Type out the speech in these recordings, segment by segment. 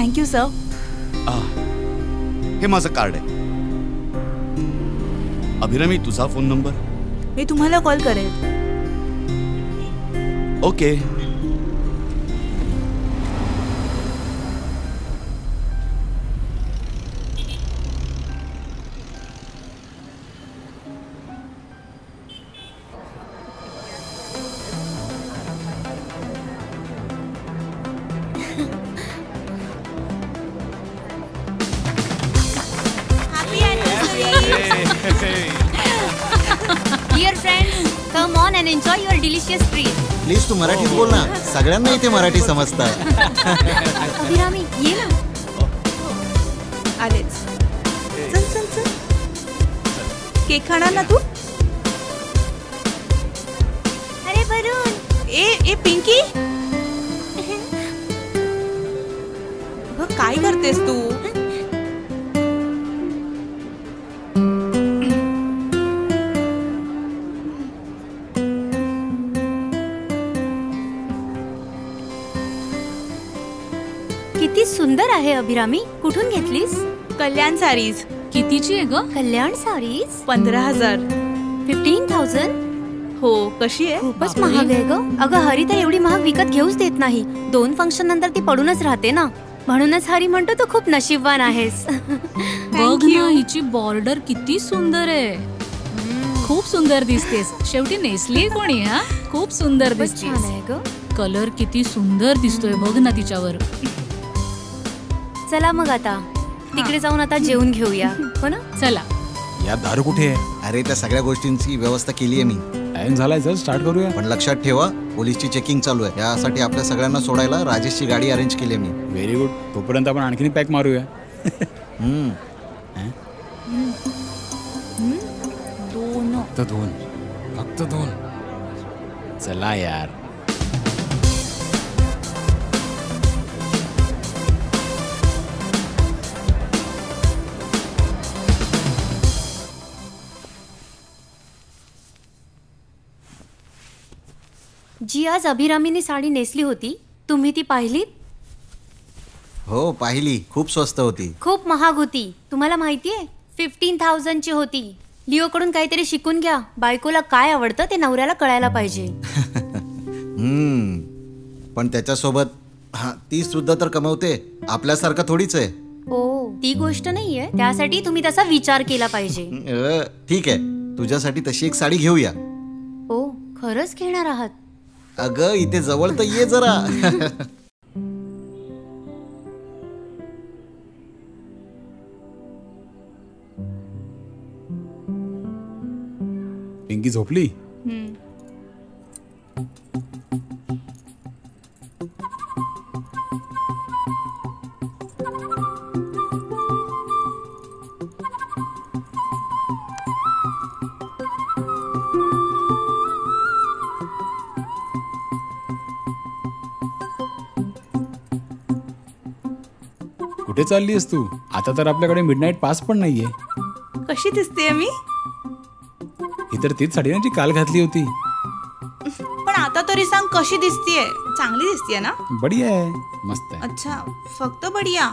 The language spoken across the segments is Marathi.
Thank you sir. हे माझं कार्ड आहे. अभिरामी, तुझा फोन नंबर? मी तुम्हाला कॉल करेल. Okay. Dear friends, come on and enjoy your delicious treat. Please तू मराठीत बोल ना, सगळ्यांना इथे मराठी समजतं. अभिरामी ये ना. आलेच. चल चल चल. केक खाणार ना तू? अरे वरुण. ए पिंकी. अगं काय करतेस तू? किती सुंदर आहे अभिरामी. कुठून घेतलीस? कल्याण सारीज. कितीची आहे ग? कल्याण सारीज 15,000. 15,000? हो. कशी आहे? खूपच महाग आहे ग. अगं हरी तर एवढी महाग विकत घेऊच देत नाही. 2 फंक्शन नंतर ती पडूनच राहते ना. म्हणूनच हरी म्हणतो तू खूप नशीबवान आहेस. बघ ना, हिची बॉर्डर किती सुंदर आहे. खूप सुंदर दिसतेस. शेवटी नेसली कोणी? हा, खूप सुंदर दिसतेस. छान आहे ग. कलर किती सुंदर दिसतोय बघ ना तिच्यावर. चला मग आता तिकडे जाऊन आता जेवून घेऊया. हो ना? चला. या दारू कुठे आहे? अरे त्या सगळ्या गोष्टींची व्यवस्था केली आहे मी. टाइम झालाय, चल स्टार्ट करूया. पण लक्षात ठेवा, पोलीसची चेकिंग चालू आहे. यासाठी आपल्या सगळ्यांना सोडायला राजेशची गाडी अरेंज केली आहे मी. Very good. तोपर्यंत आपण आणखीन पॅक मारूया. फक्त दोन. चला यार. जी आज अभिरामीने साडी नेसली होती, तुम्ही ती पाहिलीत? हो पाहिली. खूप स्वस्त होती. खूप महाग होती. तुम्हाला माहितीये 15,000ची होती. लिओकडून काहीतरी शिकून घ्या. बायकोला काय आवडतं ते नवऱ्याला कळायला पाहिजे. पण त्याच्यासोबत ती सुद्धा तर कमवते. आपल्यासारखं थोडीच आहे. ओ, ती गोष्ट नाहीये. त्यासाठी तुम्ही तसा विचार केला पाहिजे. ठीक आहे, तुझ्यासाठी तशी एक साडी घेऊया. ओ, खरंच घेणार आहात? अगं इथे जवळ तर ये जरा. पिंकी झोपली? कुठे चाललीस तू? आता तर आपल्याकडे मिडनाईट पास पण नाहीये. कशी दिसतेय मी? ही तर तीच साडी ना जी काल घातली होती. पण आता तरी सांग कशी दिसतीये? चांगली दिसतीये ना? बढिया आहे, मस्त आहे. अच्छा, फक्त बढिया.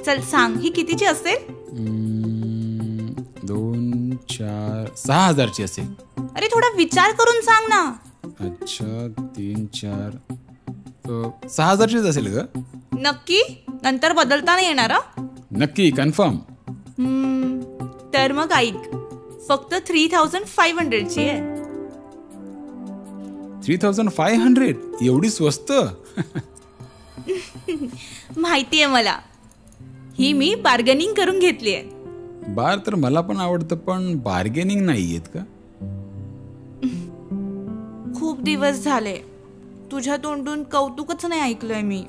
चल सांग, ही कितीची असेल? 2, 4, 6,000ची असेल. अरे थोडा विचार करून सांग ना. अच्छा, 3, 4, 6,000चीच असेल ग. नक्की? नंतर बदलता नाही येणार? नक्की, कन्फर्म. तर मग ऐक, फक्त 3,500ची आहे. 3,500? एवढी स्वस्त? माहितीये मला. ही मी बार्गेनिंग करून घेतली आहे. बार तर मला पण आवडतं, पण बार्गेनिंग नाही येत का? खूप दिवस झाले तुझ्या तोंडून कौतुकच नाही ऐकलंय मी.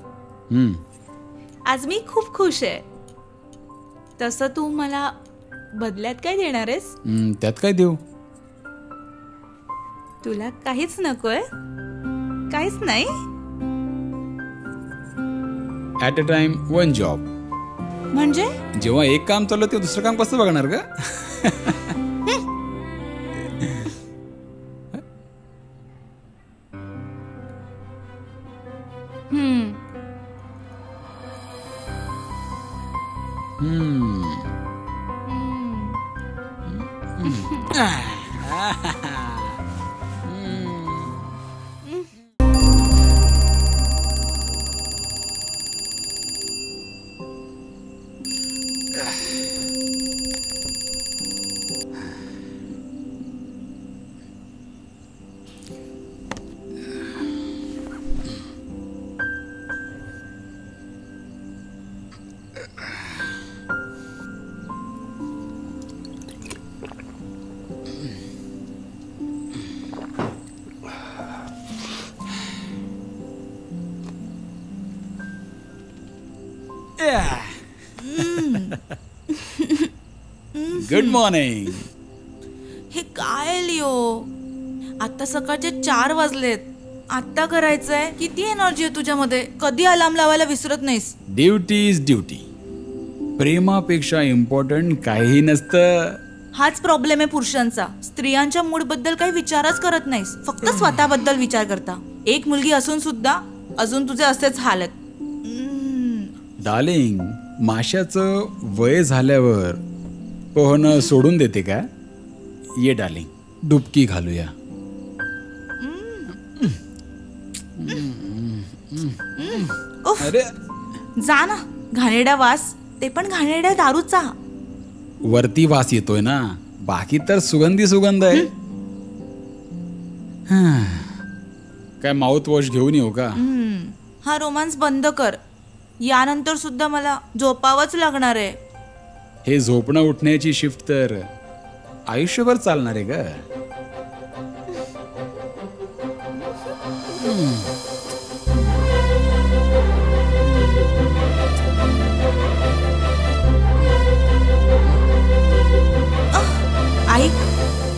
आज मी खूप खुश आहे. तसं तू मला बदल्यात काय देणार आहेस? त्यात काय देऊ? तुला काहीच नकोय? काहीच नाही? At a time 1 job. म्हणजे? जेव्हा एक काम चाललं तेव्हा दुसरं काम कसं बघणार का? Good morning. हे काय लिओ, आता सकाळचे 4 वाजलेत. आत्ता करायचंय? किती एनर्जी आहे तुझ्यामध्ये? कधी अलार्म लावायला विसरत नाहीस. Duty is duty. प्रेमापेक्षा इम्पॉर्टंट काही नसतं. हाच प्रॉब्लेम आहे पुरुषांचा. स्त्रियांच्या मूड बद्दल काही विचारच करत नाहीस, फक्त स्वतःबद्दल विचार करता. एक मुलगी असून सुद्धा अजून तुझे असेच हाल आहेत. डार्लिंग, माशाचं वय झाल्यावर पोहणं सोडून देते का? ये डार्लिंग, डुबकी घालूया. अरे जा ना, घाणेरडा वास, ते पण घाणेरड्या दारूचा. वरती वास येतोय ना, बाकी तर सुगंधी सुगंध आहे. काय माउथ वॉश घेऊन येऊ का? हा रोमांस बंद कर. यानंतर सुद्धा मला झोपावंच लागणार आहे. हे झोपणं उठण्याची शिफ्ट तर आयुष्यभर चालणार आहे का? ऐक,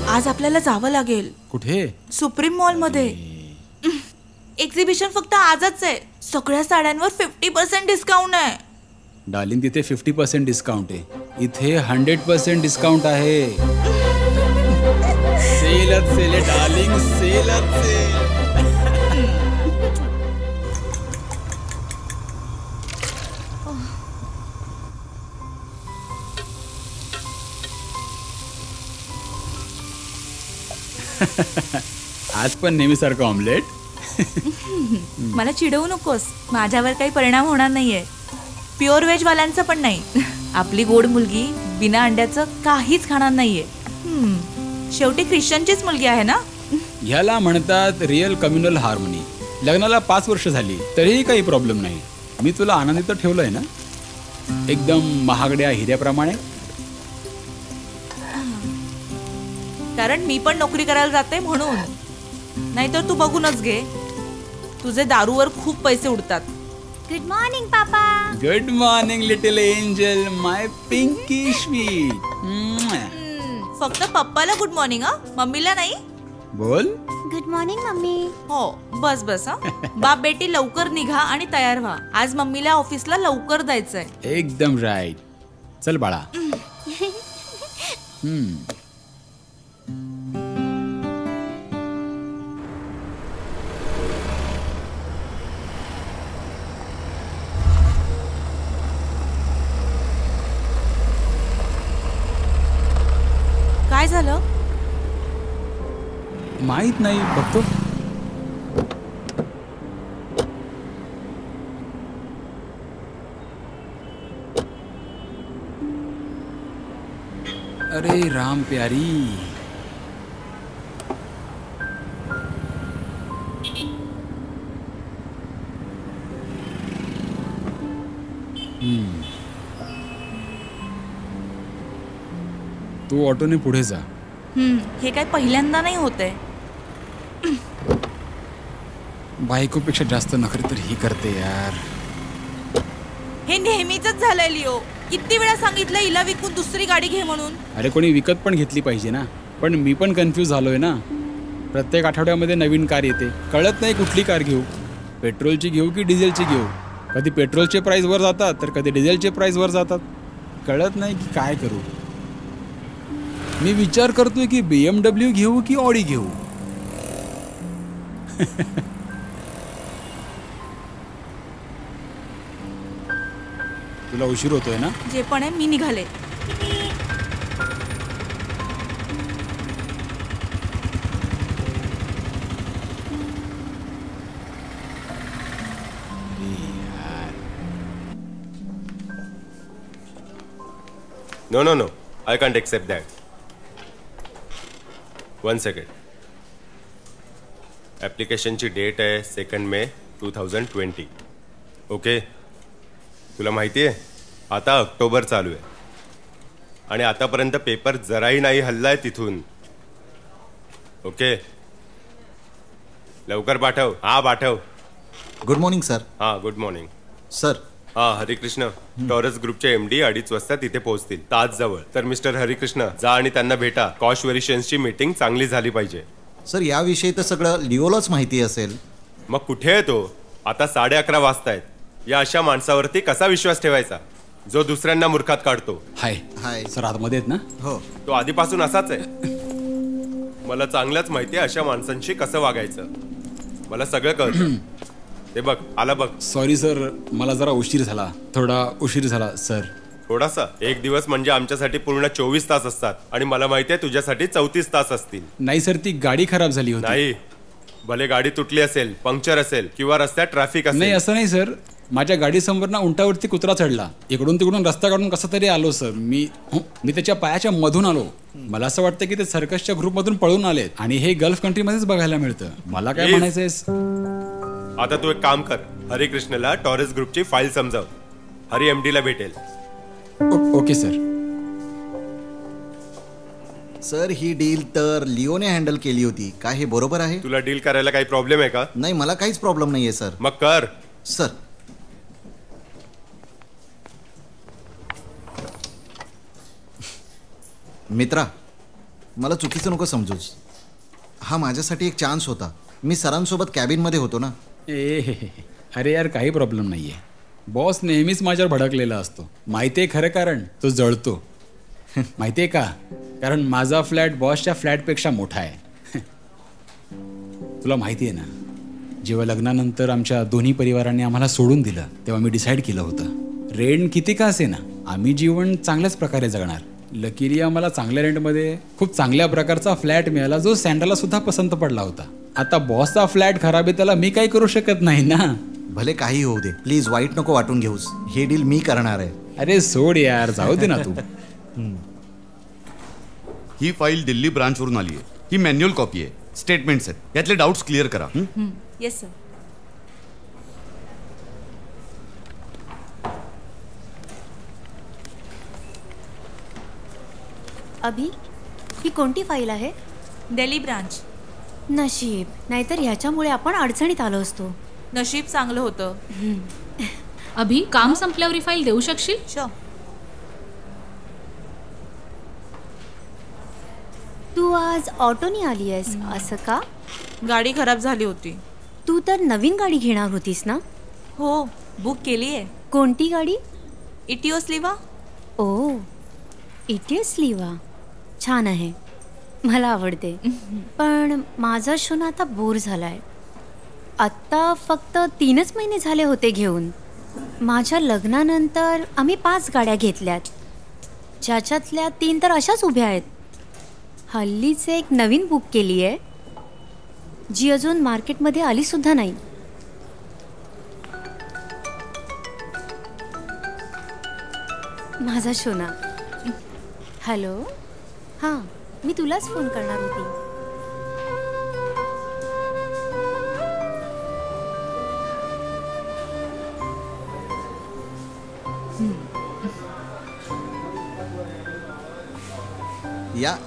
आज आपल्याला जावं लागेल. कुठे? सुप्रीम मॉल मध्ये. एक्झिबिशन फक्त आजच आहे. सगळ्या साड्यांवर 50% डिस्काउंट आहे. डार्लिंग, तिथे 50% डिस्काउंट आहे, इथे 100% डिस्काउंट आहे. सेलच सेल आहे डार्लिंग, सेलच सेल. आज पण नेहमीसारखं ऑमलेट. मला चिडवू नकोस, माझ्यावर काही परिणाम होणार नाहीये. प्युअर व्हेज वाल्यांचं पण नाही. आपली गोड मुलगी बिना अंड्याचं काहीच खाणार नाहीये. शेवटी ख्रिश्चनचीच मुलगी आहे ना. ह्याला म्हणतात रिअल कम्युनल हार्मनी. लग्नाला 5 वर्ष झाली तरीही काही प्रॉब्लेम नाही. मी तुला आनंदी तर ठेवलंय ना, एकदम महागड्या हिऱ्याप्रमाणे. कारण मी पण नोकरी करायला जाते म्हणून. नाहीतर तू बघूनच घे, तुझे दारूवर खूप पैसे उडतात. गुड मॉर्निंग पापा. गुड मॉर्निंग लिटिल एंजल, माय पिंकी स्वीट. फक्त पप्पाला गुड मॉर्निंग हा, मम्मीला नाही. बोल. Good morning mummy. हो, बस बस हा. बाप बेटी लवकर निघा आणि तयार व्हा. आज मम्मीला ऑफिसला लवकर जायचंय. एकदम राईट. चल बाळा. काय झालं? माहित नाही, बघतो. अरे राम प्यारी. तू ऑटोने पुढे जा. हे काय पहिल्यांदा नाही होतंय. बायकोपेक्षा जास्त नखरे तर ही करते यार. हे नेहमीच झालंय लिओ. किती वेळा सांगितलं हिला विकून दुसरी गाडी घे म्हणून. अरे कोणी विकत पण घेतली पाहिजे ना. पण मी पण कन्फ्यूज झालोय ना. प्रत्येक आठवड्यामध्ये नवीन कार येते, कळत नाही कुठली कार घेऊ. पेट्रोलची घेऊ की डिझेलची घेऊ. कधी पेट्रोलचे प्राइस वर जातात तर कधी डिझेलचे प्राइस वर जातात. कळत नाही की काय करू. मी विचार करतोय की BMW घेऊ की ऑडी घेऊ. तुला उशीर होतोय ना? जे पण आहे मी निघाले. No. I can't accept that. 1 second. ॲप्लिकेशनची डेट आहे 2 मे 2020. ओके. तुला माहिती आहे आता ऑक्टोबर चालू आहे आणि आतापर्यंत पेपर जराही नाही हल्लाय तिथून. ओके. लवकर पाठव. हा पाठव. Good morning sir. हा गुड मॉर्निंग सर. हा हरिकृष्ण, टॉरस ग्रुपचे एमडी 2:30 वाजता तिथे पोहोचतील ताज जवळ. तर मिस्टर हरिकृष्ण जा आणि त्यांना भेटा. कॉस्ट व्हेरिएशन्सची मीटिंग चांगली झाली पाहिजे. सर याविषयी तर सगळं लिओलाच माहिती असेल. मग कुठे आहे तो? आता 11:30 वाजतायत. या अशा माणसावरती कसा विश्वास ठेवायचा जो दुसऱ्यांना मूर्खात काढतो? हाय हाय. सर आतमध्ये आहेत ना? हो. तो आधीपासून असाच आहे. मला चांगलंच माहिती आहे अशा माणसांशी कसं वागायचं. मला सगळं कळतं. ते बघ आला बघ. सॉरी सर, मला जरा थोडा उशीर झाला सर. थोडासा? एक दिवस म्हणजे आमच्यासाठी पूर्ण 24 तास असतात आणि मला माहिती आहे तुझ्यासाठी 34 तास असतील. नाही सर, ती गाडी खराब झाली होती. नाही, भले गाडी तुटली असेल, पंक्चर असेल किंवा रस्त्यात ट्रॅफिक असेल. नाही असं नाही सर, माझ्या गाडीसमोर ना उंटावरती कुत्रा चढला. इकडून तिकडून रस्ता काढून कसा तरी आलो सर. मी त्याच्या पायाच्या मधून आलो. मला असं वाटतं की ते सर्कसच्या ग्रुपमधून पळून आलेत आणि हे गल्फ कंट्रीमध्येच बघायला मिळतं. मला काय म्हणायचंय, आता तू एक काम कर, हरिकृष्णला टॉरस ग्रुपची फाईल समजाव. हरी एमडीला भेटेल. Okay sir. सर ही डील तर लिओने हँडल केली होती, काय हे बरोबर आहे? तुला डील करायला काही प्रॉब्लेम आहे का? नाही, मला काहीच प्रॉब्लेम नाहीये सर. मग कर. सर मित्रा, मला चुकीचं नको समजूच. हा माझ्यासाठी एक चान्स होता. मी सरांसोबत कॅबिनमध्ये होतो ना. अरे यार, काही प्रॉब्लेम नाहीये. बॉस नेहमीच माझ्यावर भडकलेला असतो. माहितीये खरं कारण? तो जळतो. माहितीये का? कारण माझा फ्लॅट बॉसच्या फ्लॅटपेक्षा मोठा आहे. तुला माहिती आहे ना, जेव्हा लग्नानंतर आमच्या दोन्ही परिवारांनी आम्हाला सोडून दिलं तेव्हा मी डिसाईड केलं होतं, रेंट किती का असे ना, आम्ही जीवन चांगल्याच प्रकारे जगणार. लकीली आम्हाला चांगल्या रेंटमध्ये खूप चांगल्या प्रकारचा फ्लॅट मिळाला जो सँड्राला सुद्धा पसंत पडला होता. आता बॉसचा फ्लॅट खराब आहे, त्याला मी काही करू शकत नाही ना. भले काही होऊ दे, प्लीज वाईट नको वाटून घेऊस. हे डील मी करणार आहे. अरे सोड यार, जाऊ दे ना तू. ही फाईल दिल्ली ब्रांचवरून आली आहे. ही मॅन्युअल कॉपी आहे, स्टेटमेंट्स आहेत. यातले डाऊट्स क्लिअर करा. Yes sir. अभि, ही कोणती फाईल आहे? दिल्ली ब्रांच. नशीब, नाहीतर ह्याच्यामुळे आपण अडचणीत आलो असतो. नशीब चांगलं होतं. अभि, काम संपल्यावर ही फाईल देऊ शकशील? शो. तू आज ऑटोनी आली आहेस असं का? गाडी खराब झाली होती. तू तर नवीन गाडी घेणार होतीस ना? हो, बुक केली आहे. कोणती गाडी? इटिओस लिवा. ओ, इटिओस लिवा छान आहे, मला आवडते. पण माझा शून आता बोर झालाय. आत्ता फक्त 3च महिने झाले होते घेऊन. माझ्या लग्नानंतर आम्ही 5 गाड्या घेतल्यात, ज्याच्यातल्या 3 तर अशाच उभ्या आहेत. हल्लीच एक नवीन बुक केली आहे जी अजून मार्केटमध्ये आली सुद्धा नाही. माझा शोना. हॅलो. हां, मी तुलाच फोन करणार होती.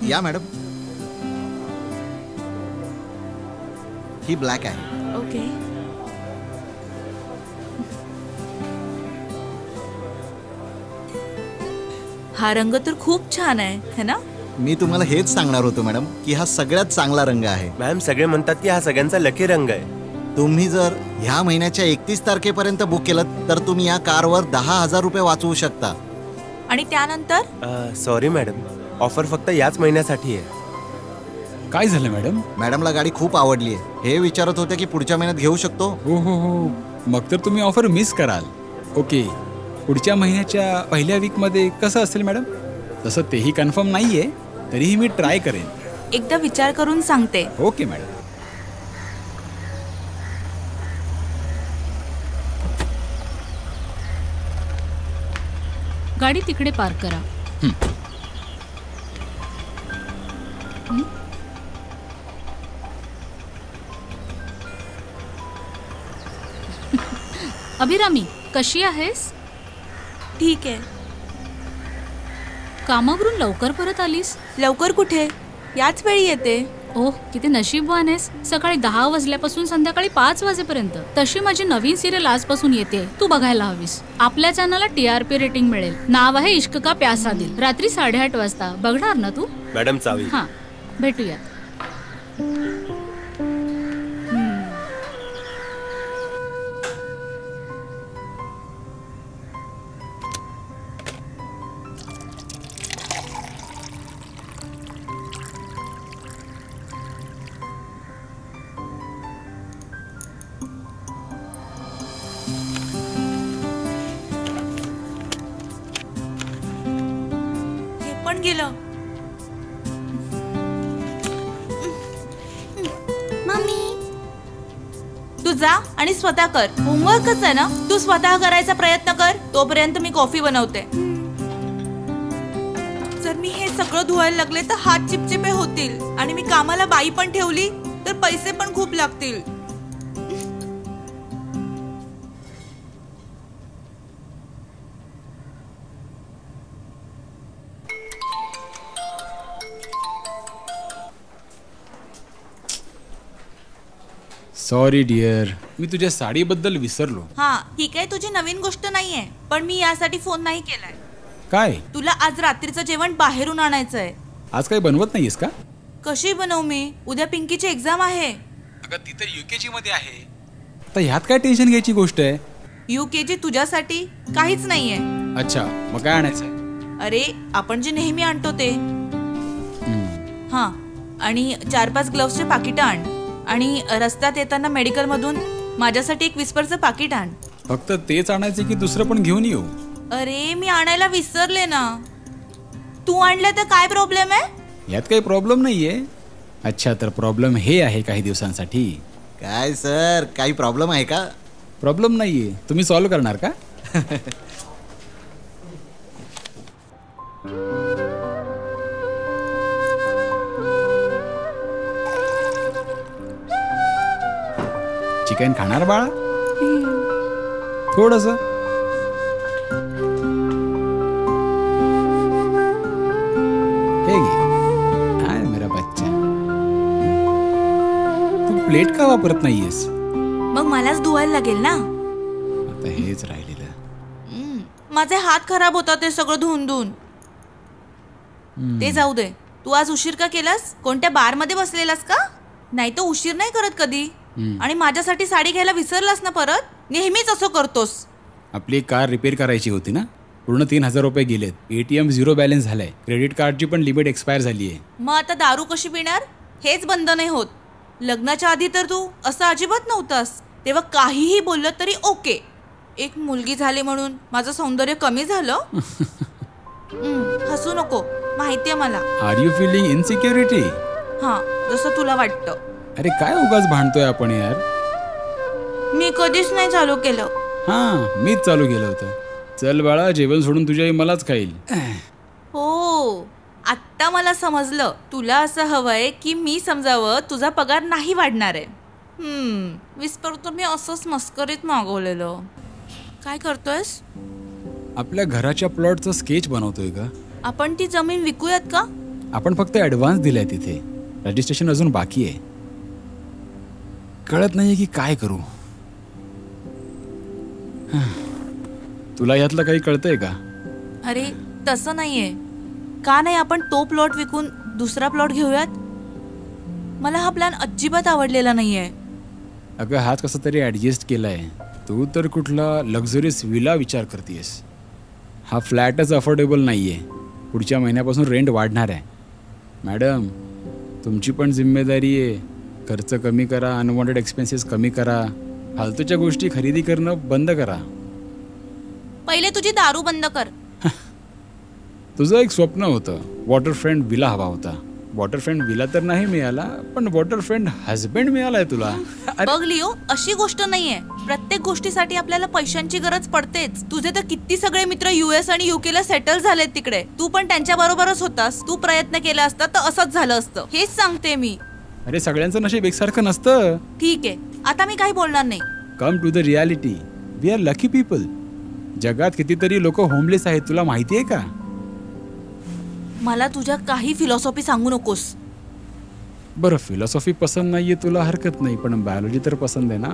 या मॅडम. ही ब्लॅक आहे. ओके. हा रंग तर खूप छान आहे, है ना? मी तुम्हाला हेच सांगणार होतो मॅडम की हा सगळ्यात चांगला रंग आहे. मॅम, सगळे म्हणतात की हा सगळ्यांचा लकी रंग आहे. तुम्ही जर ह्या महिन्याच्या 31 तारखेपर्यंत बुक केलं तर तुम्ही या कारवर 10,000 रुपये वाचवू शकता. आणि त्यानंतर? सॉरी मॅडम, ऑफर फक्त याच महिन्यासाठी आहे. काय झालं मॅडम? मॅडमला गाडी खूप आवडली आहे. हे विचारत होते की पुढच्या महिन्यात घेऊ शकतो. हो, मग तर तुम्ही ऑफर मिस कराल. ओके, पुढच्या महिन्याच्या पहिल्या वीकमध्ये कसं असेल मॅडम? तसं तेही कन्फर्म नाही आहे, तरीही मी ट्राय करेन. एकदा विचार करून सांगते. Okay madam. गाडी तिकडे पार्क करा. अभिरामी, कशी आहेस? ठीक आहे. कामावरून लवकर परत आलीस? लवकर कुठे, याच वेळी येते. ओह, किती नशीबवान आहेस. सकाळी 10 वाजल्यापासून संध्याकाळी 5 वाजेपर्यंत. तशी माझी नवीन सिरियल आजपासून येते, तू बघायला हवीस. आपल्या चॅनलला TRP रेटिंग मिळेल. नाव आहे इश्क का प्यासा दिल. रात्री 8:30 वाजता. बघणार ना तू? मॅडम चावी. हां, भेटूया. पण गेलं. मम्मी, तू जा आणि स्वतः कर. होमवर्कच आहे ना, तू स्वतः करायचा प्रयत्न कर. तोपर्यंत मी कॉफी बनवते. जर मी हे सगळं धुवायला लागले तर हात चिपचिपे होतील आणि मी कामाला बाई पण ठेवली तर पैसे पण खूप लागतील. सॉरी डिअर, मी तुझ्या साडीबद्दल विसरलो. हा, ही काही तुझी नवीन गोष्ट नाहीये, पण मी यासाठी फोन नाही केलाय. काय? तुला आज रात्रीचं जेवण बाहेरून आणायचंय. आज काही बनवत नाहीयेस का? कशी बनवू मी? उद्या पिंकीची एक्झाम आहे. अगं ती तर UKG मध्ये आहे. आता ह्यात काय टेन्शन घ्यायची गोष्ट आहे? UKG तुझ्यासाठी काहीच नाहीये. अच्छा, मग काय आणायचंय? अरे, आपण जे नेहमी आणतो ते. हा, आणि 4-5 ग्लव्सचे पाकिटं आण. आणि रस्त्यात येताना मेडिकल मधून माझ्यासाठी एक विस्परचं पाकिट आण. फक्त तेच आणायचे की दुसरं पण घेऊन येऊ? अरे, मी आणायला विसरले ना. तू आणलं तर काय प्रॉब्लेम आहे? यात काही प्रॉब्लेम नाहीये. अच्छा, तर प्रॉब्लेम हे आहे काही दिवसांसाठी. काय सर, काही प्रॉब्लेम आहे का? प्रॉब्लेम नाहीये. तुम्ही सॉल्व्ह करणार का? चिकन खाणार बाळा? थोडस. हे घे. हाय मेरा बच्चा. तू प्लेट का वापरत नाहीयेस? मग मलाच धुवायला लागेल ना. आता हेच राहिलेलं. माझे हात खराब होतात ते सगळं धुवून धुवून. ते जाऊ दे. तू आज उशीर का केलास? कोणत्या बार मध्ये बसलेलास का? नाही तर उशीर नाही करत कधी. आणि माझ्यासाठी साडी घ्यायला विसरलास ना परत? नेहमीच असं करतोस. आपली कार रिपेअर करायची होती ना, पूर्ण 3,000 रुपये गेलेत. ATM 0 बॅलन्स झालाय. क्रेडिट कार्डची पण लिमिट एक्सपायर झाली आहे. मग आता दारू कशी पिणार? हेच बंद नाही होत. लग्नाच्या आधी तर तू असं अजिबात नव्हतास. तेव्हा काहीही बोललं तरी ओके. एक मुलगी झाली म्हणून माझं सौंदर्य कमी झालं? हसू नको, माहितीये मला. Are you feeling insecurity? हा, जसं तुला वाटतं. अरे काय उगाच भांडतोय आपण यार. मी कधीच नाही चालू केलं. हा, मीच चालू केलं होतं. चल बाळा, जेवण सोडून तुझी आई मलाच खाईल. हो, आत्ता मला समजलं. तुला असं हवंय की मी समजावं तुझा पगार नाही वाढणार आहे. विस्पर तर मी असंच मस्करीत मागवलेलं. काय करतोयस? आपल्या घराच्या प्लॉटचं स्केच बनवतोय का? आपण ती जमीन विकूयात का? आपण फक्त ऍडव्हान्स दिलाय तिथे. रजिस्ट्रेशन अजून बाकी आहे. कळत नाहीये की काय करू. तुला यातलं काही कळतंय का? अरे, तसं नाहीये. का नाही आपण तो प्लॉट विकून दुसरा प्लॉट घेऊयात? मला हा प्लॅन अजिबात आवडलेला नाहीये. अगं, हाच कसा तरी ऍडजस्ट केलाय. तू तर कुठला लक्झरीस विला विचार करतेस. हा फ्लॅटच अफोर्डेबल नाहीये. पुढच्या महिन्यापासून रेंट वाढणार आहे. मॅडम, तुमची पण जिम्मेदारी आहे. खर्च कमी करा, अनवॉन्टेड एक्सपेन्सेस कमी करा, फालतूच्या गोष्टी खरेदी करणं बंद करा. पहिले तुझी दारू बंद कर. तुझं एक स्वप्न होतं, वॉटर फ्रेंड विला हवा होता. वॉटर फ्रेंड विला तर नाही मिळाला, पण वॉटर फ्रेंड हजबंड मिळालाय तुला. बघ लिओ, अशी गोष्ट नाहीये. प्रत्येक गोष्टीसाठी आपल्याला पैशांची गरज पडतेच. तुझे तर किती सगळे मित्र US आणि UK ला सेटल झालेत तिकडे. तू पण त्यांच्या बरोबरच होतास. तू प्रयत्न केला असता तर असंच झालं असतं. हेच सांगते मी. अरे सगळ्यांचं नशीब एकसारखं नसतं. ठीक आहे, आता मी काही बोलणार नाही. Come to the reality. We are lucky people. जगात कितीतरी लोक होमलेस आहेत, तुला माहिती आहे का? मला तुझ्या काही फिलॉसॉफी सांगू नकोस. बरं, फिलॉसॉफी पसंत नाहीये तुला, हरकत नाही, पण बायोलॉजी तर पसंत आहे ना.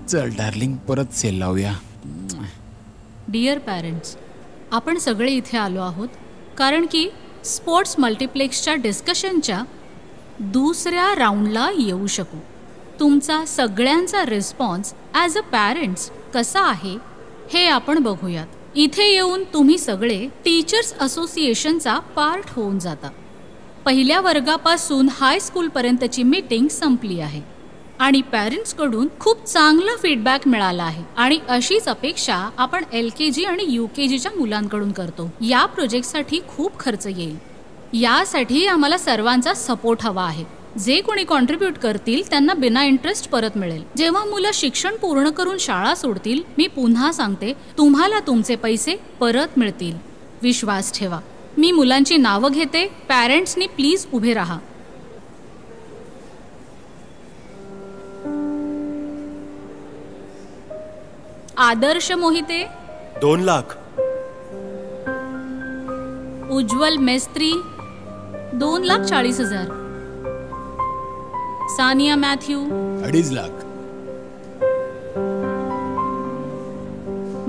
चल डार्लिंग, परत सेल लावूया. डिअर पॅरेंट्स, आपण सगळे इथे आलो आहोत कारण की स्पोर्ट्स मल्टिप्लेक्सच्या डिस्कशनच्या दुसऱ्या राऊंडला येऊ शकू. तुमचा सगळ्यांचा रिस्पॉन्स ॲज अ पॅरेंट्स कसा आहे हे आपण बघूयात. इथे येऊन तुम्ही सगळे टीचर्स असोसिएशनचा पार्ट होऊन जाता. पहिल्या वर्गापासून हायस्कूलपर्यंतची मीटिंग संपली आहे आणि पॅरेंट्सकडून खूप चांगला फीडबॅक मिळाला आहे आणि अशीच अपेक्षा आपण LKG आणि UKGच्या मुलांकडून करतो. या प्रोजेक्टसाठी खूप खर्च येईल. यासाठी आम्हाला सर्वांचा सपोर्ट हवा आहे. जे कोणी कॉन्ट्रीब्यूट करतील त्यांना बिना इंटरेस्ट परत मिळेल. जेव्हा मुलं शिक्षण पूर्ण करून शाळा सोडतील, मी पुन्हा सांगते, तुम्हाला तुमचे पैसे परत मिळतील. विश्वास ठेवा. मी मुलांची नावं घेते. पॅरेंट्सनी प्लीज उभे राहा. आदर्श मोहिते 2 लाख. उज्ज्वल मेस्त्री 2,40,000. सानिया मॅथ्यू 2.5 लाख.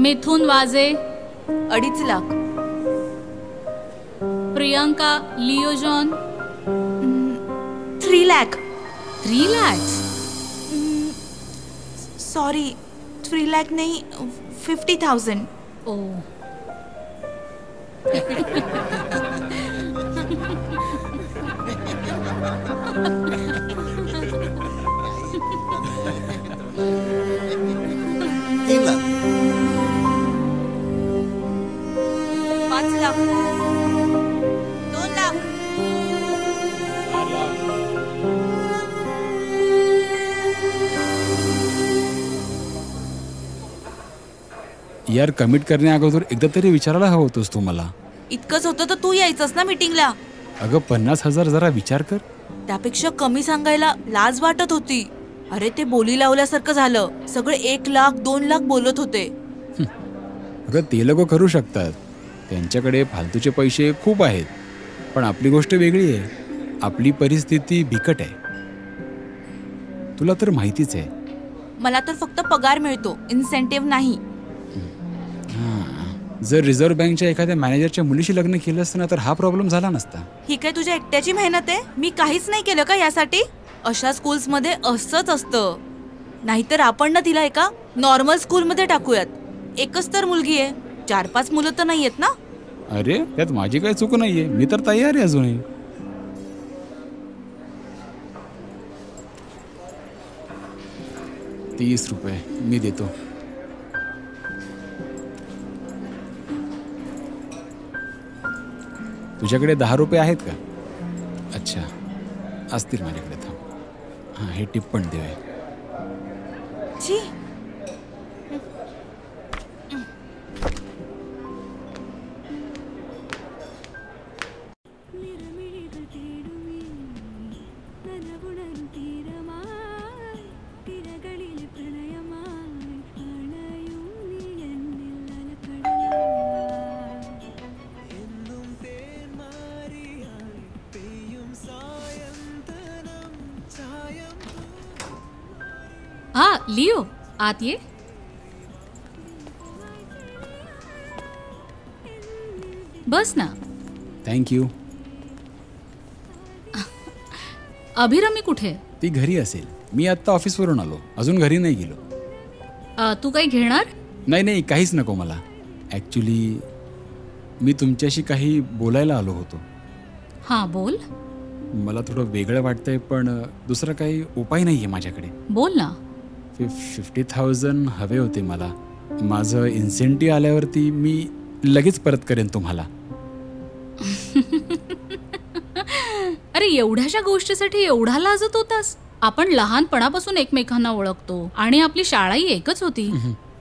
मिथुन वाजे 2.5 लाख. प्रियंका लिओजॉन 3 लाख. 3 lakhs. सॉरी, 3 लाख नाही, 50,000. ओ, तीन लाख. 5 लाख. 2 लाख. यार, कमिट करण्या अगोदर एकदा तरी विचारायला हवं होतंस तू मला. इतकंच होतं तर तू यायचंस ना मीटिंगला. अगं 50,000 जरा विचार कर. त्यापेक्षा कमी सांगायला लाज वाटत होती. अरे ते बोली लावल्यासारखं झालं. सगळे 1 लाख 2 लाख बोलत होते. अगं ते लोक करू शकतात, त्यांच्याकडे फालतूचे पैसे खूप आहेत. पण आपली गोष्ट वेगळी आहे. आपली परिस्थिती बिकट आहे, तुला तर माहितीच आहे. मला तर फक्त पगार मिळतो, इन्सेंटिव्ह नाही. जर रिझर्व्ह बँकच्या एखाद्या मॅनेजरच्या मुलीशी लग्न केलं असतं ना तर हा प्रॉब्लेम झाला नसता. ही काय तुझ्या एकट्याची मेहनत आहे? मी काहीच नाही केलं का यासाठी? अशा स्कूल्समध्ये असंच असतं. नाहीतर आपण ना तिला एका नॉर्मल स्कूलमध्ये टाकूयात. एकच तर मुलगी आहे, 4-5 मुलं तर नाही आहेत ना. अरे त्यात माझी काही चूक नाहीये, मी तर तयार आहे अजूनही. ₹30 मी देतो. तुझ्याकडे ₹10 आहेत का? अच्छा, असतील माझ्याकडे. थांब, हां, हे टिप पण देऊया. छी, हा लिओ, आत ये. बस ना. थँक्यू. अभिरामी कुठे? ती घरी असेल. मी आत्ता ऑफिसवरून आलो, अजून घरी नाही गेलो. तू काही घेणार? नाही, काहीच नको मला. ॲक्च्युली मी तुमच्याशी काही बोलायला आलो होतो. हां, बोल. मला थोडं वेगळं वाटतंय, पण दुसरा काही उपाय नाही आहे माझ्याकडे. बोल ना. 50,000 हवे होते मला. माझं इन्सेंटिव्ह आल्यावरती मी लगेच परत करेन तुम्हाला. अरे एवढ्याशा गोष्टीसाठी एवढा लाजत होतास? आपण लहानपणापासून एकमेकांना ओळखतो आणि आपली शाळाही एकच होती.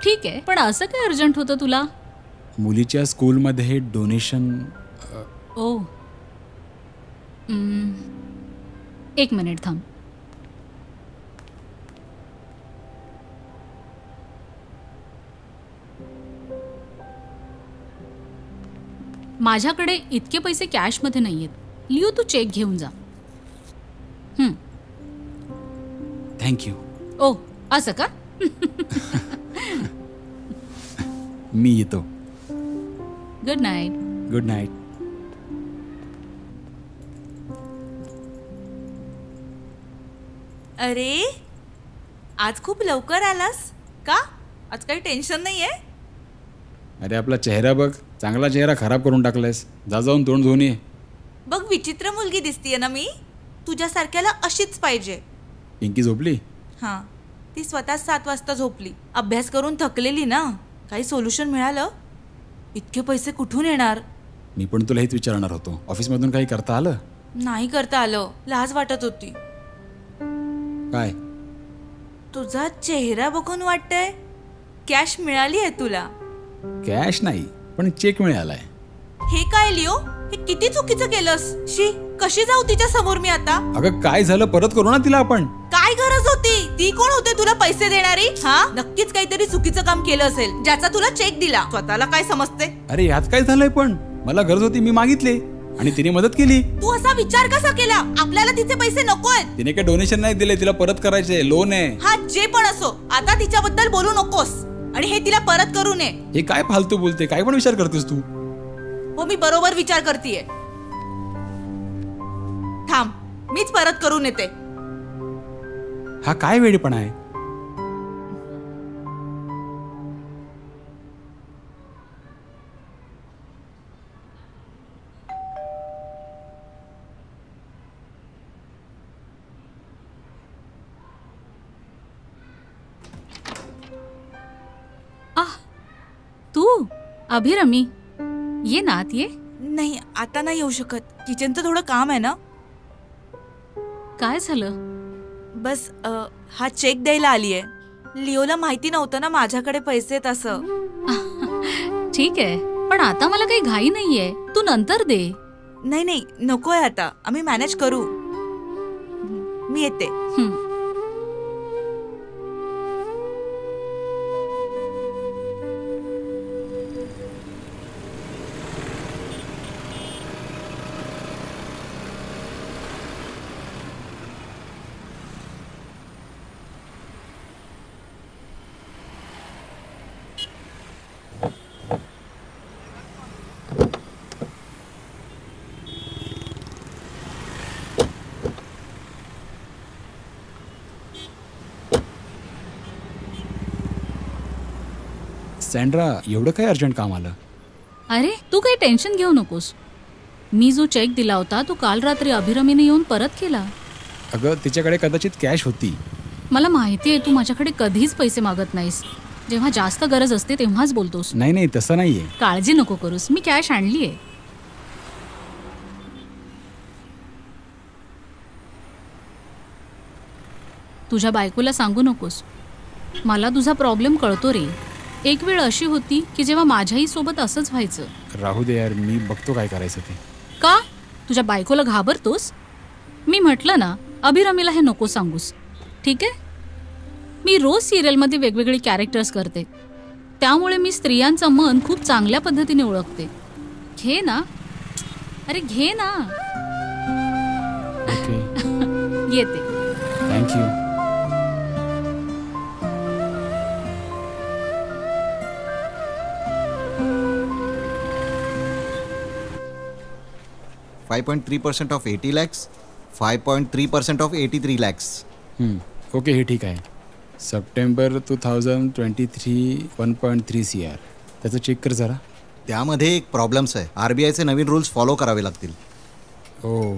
ठीक आहे, पण असं काय अर्जंट होतं तुला? मुलीच्या स्कूलमध्ये डोनेशन. ओ, एक मिनिट थांब. माझ्याकडे इतके पैसे कॅशमध्ये नाही आहेत. लिओ, तू चेक घेऊन जा. थँक्यू. ओ, असं का? मी येतो. Good night. Good night. अरे आज खूप लवकर आलास का? आज काही टेन्शन नाहीये? अरे आपला चेहरा बघ, चांगला चेहरा खराब करून टाकलायस. जा जाऊन तोंड धुवून ये. बघ, विचित्र मुलगी दिसतीये ना मी. तुझ्यासारख्याला अशीच पाहिजे. पिंकी झोपली? हां, ती स्वतः 7 वाजता झोपली. अभ्यास करून थकलेली ना. काही सोल्युशन मिळालं? इतके पैसे कुठून येणार? मी पण तुला हेच विचारणार होतो. ऑफिसमधून काही करता आलं? नाही करता आलं. लाज वाटत होती. काय? तुझा चेहरा बघून वाटतंय कॅश मिळाली आहे तुला. कॅश नाही, पण चेक मिळालाय. हे काय लिओ? हे किती चुकीचं केलंस. शी, कशी जाऊ तिच्या समोर मी आता? अगं काय झालं, परत करू ना तिला आपण. काय गरज होती? ती कोण होते तुला पैसे देणारी? हा, नक्कीच काहीतरी चुकीचं काम केलं असेल ज्याचा तुला चेक दिला. स्वतःला काय समजते? अरे यात काय झालंय, पण मला गरज होती, मी मागितले आणि तिने मदत केली. तू असा विचार कसा केला? आपल्याला तिचे पैसे नकोयत. तिने काय डोनेशन नाही दिले, तिला परत करायचे, लोन आहे. हा, जे पण असो, आता तिच्याबद्दल बोलू नकोस आणि हे तिला परत करू नये. हे काय फालतू बोलते, काय पण विचार करतेस तू? हो, मी बरोबर विचार करतेय. थांब, मीच परत करून येते. हा काय वेडेपणा आहे? तू अभिरमी, ये ना आत ये. नाही, आता नाही येऊ शकत. किचनचं थोडं काम आहे ना. काय झालं? बस हा चेक द्यायला आलीये. लिओला माहिती नव्हतं ना माझ्याकडे पैसे आहेत असं. ठीक आहे, पण आता मला काही घाई नाहीये. तू नंतर दे. नाही नाही, नकोय आता. आम्ही मॅनेज करू. मी येते. सँड्रा, एवढं काय अर्जंट काम आलं? अरे तू काही टेन्शन घेऊ नकोस. मी जो चेक दिला होता तो काल रात्री अभिरमीने येऊन परत केला. अगं तिच्याकडे कदाचित कॅश होती. मला माहिती आहे तू माझ्याकडे कधीच पैसे मागत नाहीस. जेव्हा जास्त गरज असते तेव्हाच बोलतोस. नाही नाही, तसं नाहीये. काळजी नको करूस, मी कॅश आणली आहे. तुझ्या बायकोला सांगू नकोस. मला तुझा प्रॉब्लेम कळतो रे. एक वेळ अशी होती की जेव्हा माझ्याही सोबत असंच व्हायचं. राहू दे यार, मी बघतो काय करायचं ते. का? तुझ्या बायकोला घाबरतोस? मी म्हटलं ना, अभिरमीला हे नको सांगूस, ठीक आहे? मी रोज सिरियलमध्ये वेगवेगळी कॅरेक्टर्स करते, त्यामुळे मी स्त्रियांचं मन खूप चांगल्या पद्धतीने ओळखते. घे ना, अरे घे ना. ओके. येते. Thank you. .3% of 80 lakhs, 5.3% of 83 lakhs. Okay, हे ठीक आहे. September 2023 1.3 CR. त्याचं चेक कर जरा. त्यामध्ये एक प्रॉब्लेम्स आहे. RBIचे नवीन रूल्स फॉलो करावे लागतील. ओ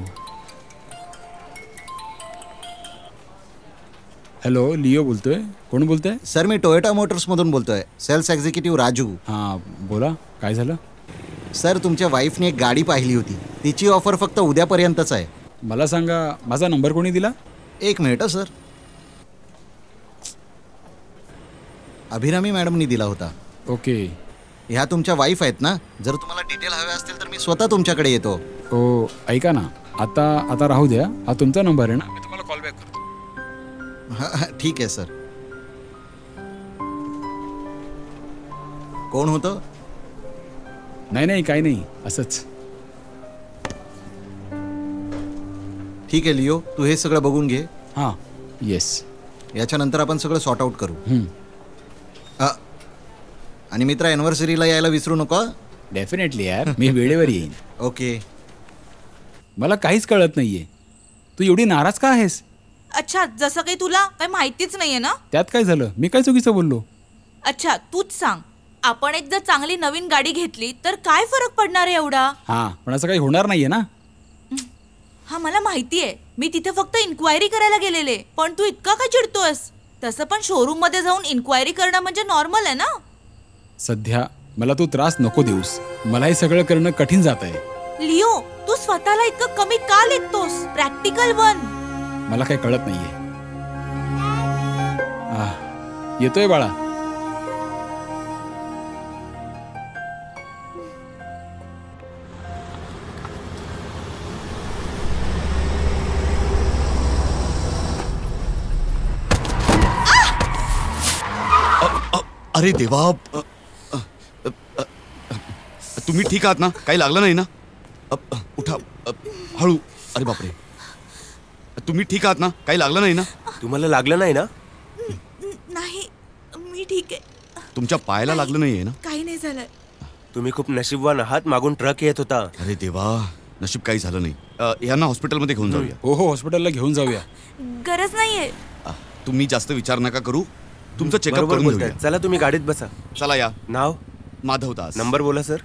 हॅलो, लिओ बोलतोय. कोण बोलतोय? सर मी टोयोटा मोटर्समधून बोलतोय, सेल्स एक्झिक्युटिव्ह राजू. हां बोला, काय झालं? सर तुमच्या वाईफने एक गाडी पाहिली होती, तिची ऑफर फक्त उद्यापर्यंतच आहे. मला सांगा, माझा नंबर कोणी दिला? एक मिनिट सर. अभिरामी मॅडमनी दिला होता. ओके. ह्या तुमच्या वाईफ आहेत ना? जर तुम्हाला डिटेल हवे असतील तर मी स्वतः तुमच्याकडे येतो. हो, ऐका ना, आता राहू द्या. हा तुमचा नंबर आहे ना? मी तुम्हाला कॉल बॅक करतो. हां ठीक आहे सर. कोण होतं? नाही काही नाही, असंच. ठीक आहे लिओ, तू हे सगळं बघून घे. हां येस. याच्यानंतर आपण सगळं सॉर्ट आऊट करू. हं. आणि मित्र, अॅनिव्हर्सरीला यायला विसरू नका. डेफिनेटली यार, मी वेळेवर येईन. ओके. मला काहीच कळत नाहीये, तू एवढी नाराज का आहेस? अच्छा, जसं काही तुला काही माहितीच नाहीये ना? त्यात काय झालं? मी काय चुकीचं बोललो? अच्छा, तूच सांग. आपण एक जर चांगली नवीन गाडी घेतली तर काय फरक पडणार आहे एवढा? हां, पण असं काही होणार नाहीये ना? हा मला माहितीये, मी तिथे फक्त इन्क्वायरी करायला गेलेले. पण तू इतका का चिडतोयस? तसं पण शोरूम मध्ये जाऊन इन्क्वायरी करणं म्हणजे नॉर्मल आहे ना? सध्या मला तू त्रास नको देऊस. मला हे सगळं करणं कठीण जात आहे. लिओ, तू स्वतःला इतकं कमी का लेखतोस? प्रॅक्टिकल बन. मला काही कळत नाहीये. येतोय बाळा. अरे देवा, तुम्ही ठीक आहात ना? काही लागलं नाही ना? उठा, हळू. अरे बापरे, तुम्ही ठीक आहात ना? काही लागलं नाही ना? तुम्हाला लागलं नाही ना? नाही, मी ठीक आहे. तुमच्या पायाला लागलं नाहीये ना? काही नाही झालं. तुम्ही खूप नशीबवान आहात, मागून ट्रक येत होता. अरे देवा, नशीब काही झालं नाही. यांना हॉस्पिटलमध्ये घेऊन जाऊया. हो, हॉस्पिटलला घेऊन जाऊया. गरज नाहीये. तुम्ही जास्त विचार नका करू, तुमचं चेकअप बरोबर करून बोलताय. घेऊया. चला तुम्ही गाडीत बसा. चला या. नाव? माधव दास. नंबर बोला सर.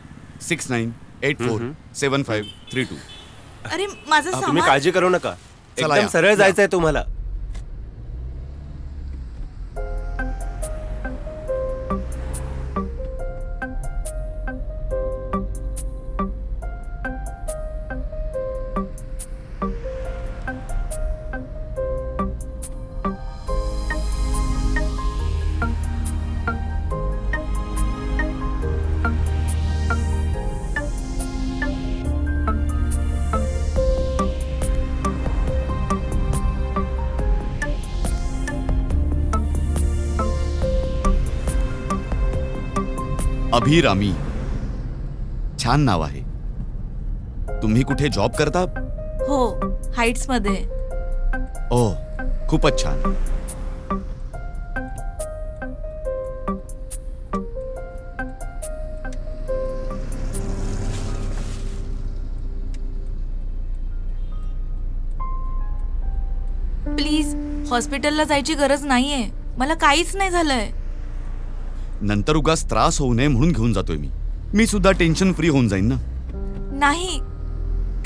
69847532. अरे माझं तुम्ही सामान. काळजी करू नका, चला एकदम या. सरळ जायचंय तुम्हाला. अभिरामी, छान नाव आहे. तुम्ही कुठे जॉब करता? हो, हाइट्स मध्ये. ओ, खूपच छान. प्लीज, हॉस्पिटलला जायची गरज नाहीये. मला काहीच नाही झालंय. नंतर उगाच त्रास होऊ नये म्हणून घेऊन जातोय मी. मी सुद्धा टेन्शन फ्री होऊन जाईन ना. नाही,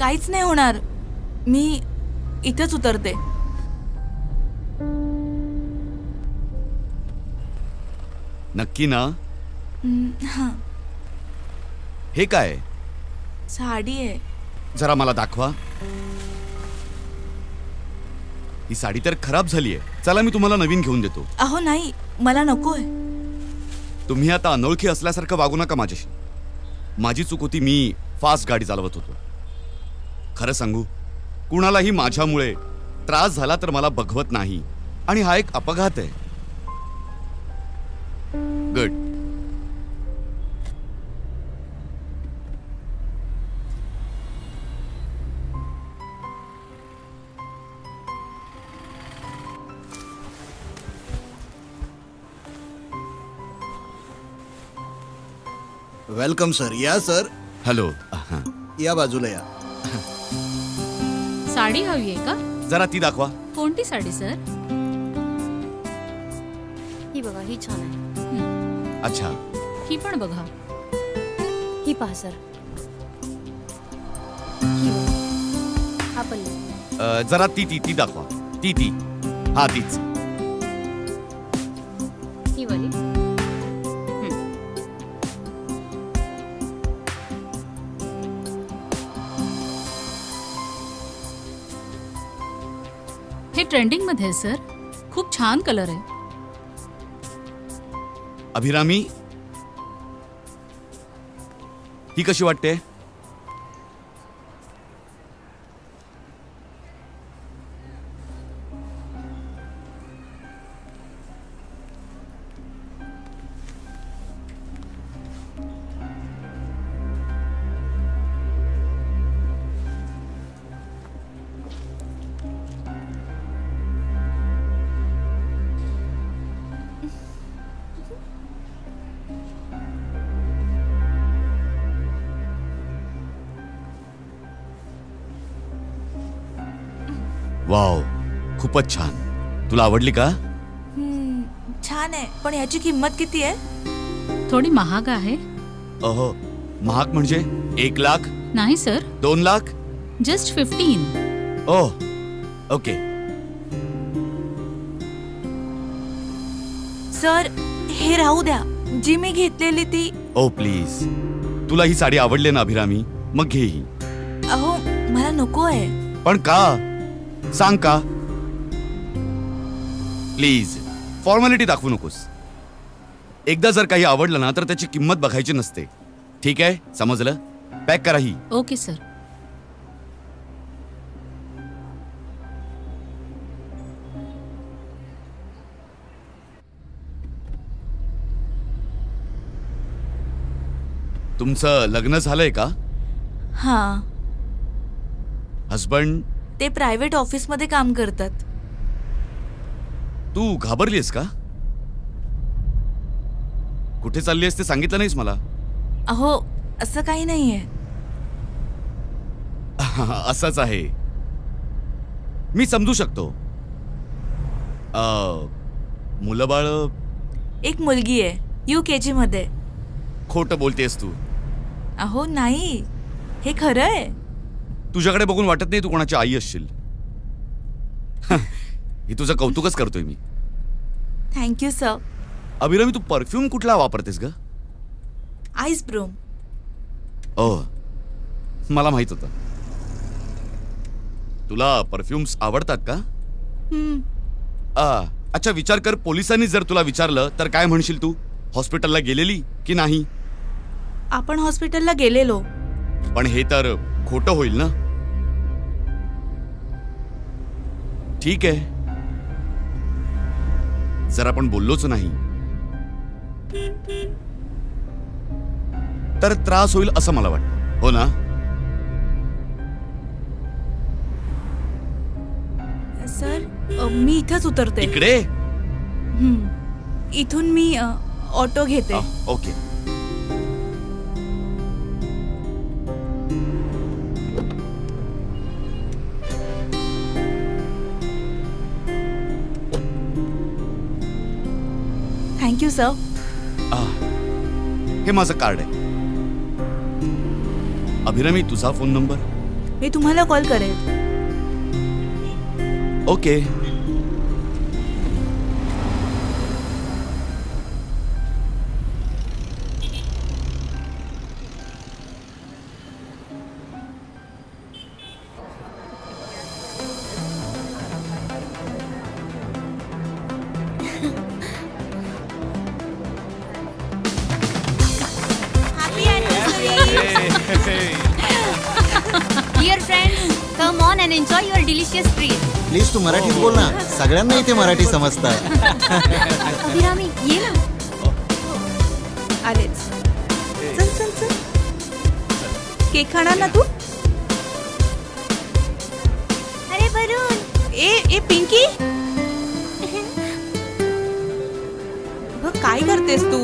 काहीच नाही होणार. मी इथेच उतरते. नक्की ना? हां, हे काय? साडी आहे. जरा मला दाखवा. ही साडी तर खराब झाली आहे. चला मी तुम्हाला नवीन घेऊन देतो. अहो नाही, मला नकोय. तुम्ही आता अनोळखी असल्यासारखं वागू नका माझ्याशी. माझी चूक होती, मी फास्ट गाडी चालवत होतो. खरं सांगू, कुणालाही माझ्यामुळे त्रास झाला तर मला बघवत नाही. आणि हा एक अपघात आहे. गुड. Welcome sir. या सर. हॅलो. या बाजूला या. साडी हवी आहे का? जरा ती दाखवा. कोणती साडी सर? ही बघा, ही छान आहे. अच्छा. ही पण बघा. ही पहा सर. ही बघा. हा पल्लू. जरा ती दाखवा. ती हा तीच. ही वाली. हे ट्रेंडिंग मध्ये आहे सर. खूप छान कलर आहे. अभिरामी, ही कशी वाटते? वाव, खूपच छान. तुला आवडली का? छान आहे, पण याची किंमत किती आहे? थोडी महाग आहे. अहो, महाग म्हणजे 1 लाख? नाही सर, 2 लाख? जस्ट 15. ओह, ओके. सर, हे राहू द्या. जी मी घेतलेली ती. ओ प्लीज, तुला ही साडी आवडली ना अभिरामी? मग घे ही. अहो, मला नको आहे. पण का? सांग का? प्लीज, फॉर्मॅलिटी दाखवू नकोस. एकदा जर काही आवडलं ना तर त्याची किंमत बघायची नसते. ठीक आहे, समजलं? पॅक करा ही. Okay sir. तुमचं लग्न झालंय का? हां, हसबंड? ते प्रायव्हेट ऑफिसमध्ये काम करतात. तू घाबरलीस का? कुठे चाललीस ते सांगितलं नाहीस मला. अहो, असं काही नाहीये. असंच आहे, मी समजू शकतो. मुलं बाळ? एक मुलगी आहे, UKG मध्ये. खोटं बोलतेस तू. अहो नाही, हे खरं आहे. तुझ्याकडे बघून वाटत नाही तू कोणाची आई असशील. ही तुझं कौतुकच करतोय मी. Thank you sir. अभिरामी, तू परफ्यूम कुठला वापरतेस ग? Ice broom. ओह, मला माहित होतं. तुला परफ्युम्स आवडतात का? अच्छा, विचार कर, पोलिसांनी जर तुला विचारलं तर काय म्हणशील तू? हॉस्पिटलला गेलेली की नाही? आपण हॉस्पिटलला गेलेलो. पण हे तर खोटं होईल ना. ठीक आहे, जर आपण बोललोच नाही तर त्रास होईल असं मला वाटतं. हो ना? सर, मी इथंच उतरते. इकडे? इथून मी ऑटो घेते. ओके. Thank you sir. हे माझं कार्ड आहे. अभिरामी, तुझा फोन नंबर? मी तुम्हाला कॉल करेन. Okay. Dear friends, come on and enjoy your delicious treat. Please तू मराठीत बोल ना, सगळ्यांना इथे मराठी समजतं. अभिरामी, ये ना. आलेच. चल चल चल. केक खाणार ना तू? अरे वरुण. ए पिंकी, काय करतेस तू?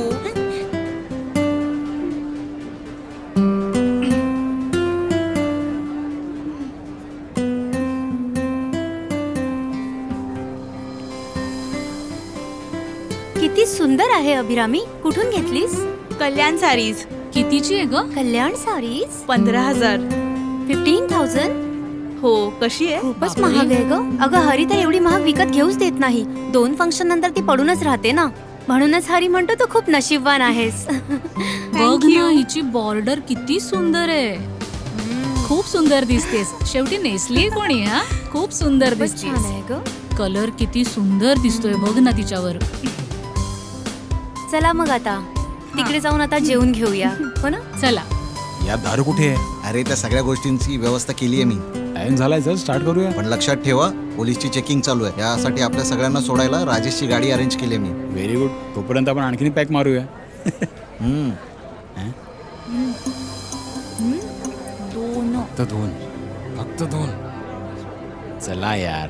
किती सुंदर आहे अभिरामी. कुठून घेतलीस? कल्याण सारीज. कितीची आहे ग? कल्याण सारीज. 15,000. 15,000. हो, कशी आहे? खूपच महाग आहे ग. अगं, हरी तर एवढी महाग विकत घेऊच देत नाही. 2 फंक्शन नंतर ती पडूनच राहते ना. म्हणूनच हरी म्हणतो तू खूप नशीबवान आहेस. बघ ना हिची बॉर्डर किती सुंदर आहे. खूप सुंदर दिसतेस. शेवटी नेसली कोणी हा. खूप सुंदर खूपच छान दिसतेस. आहे ग. कलर किती सुंदर दिसतोय बघ ना तिच्यावर. चला मग आता तिकडे जाऊन आता जेवून घेऊया. हो ना. चला. या दारू कुठे आहे? अरे त्या सगळ्या गोष्टींची व्यवस्था केली आहे मी. टाइम झालाय, चल स्टार्ट करूया. पण लक्षात ठेवा पोलीसची चेकिंग चालू आहे. यासाठी आपल्या सगळ्यांना सोडायला राजेशची गाडी अरेंज केली आहे मी. Very good. तोपर्यंत आपण आणखीन पॅक मारूया. दोन, फक्त दोन. चला यार.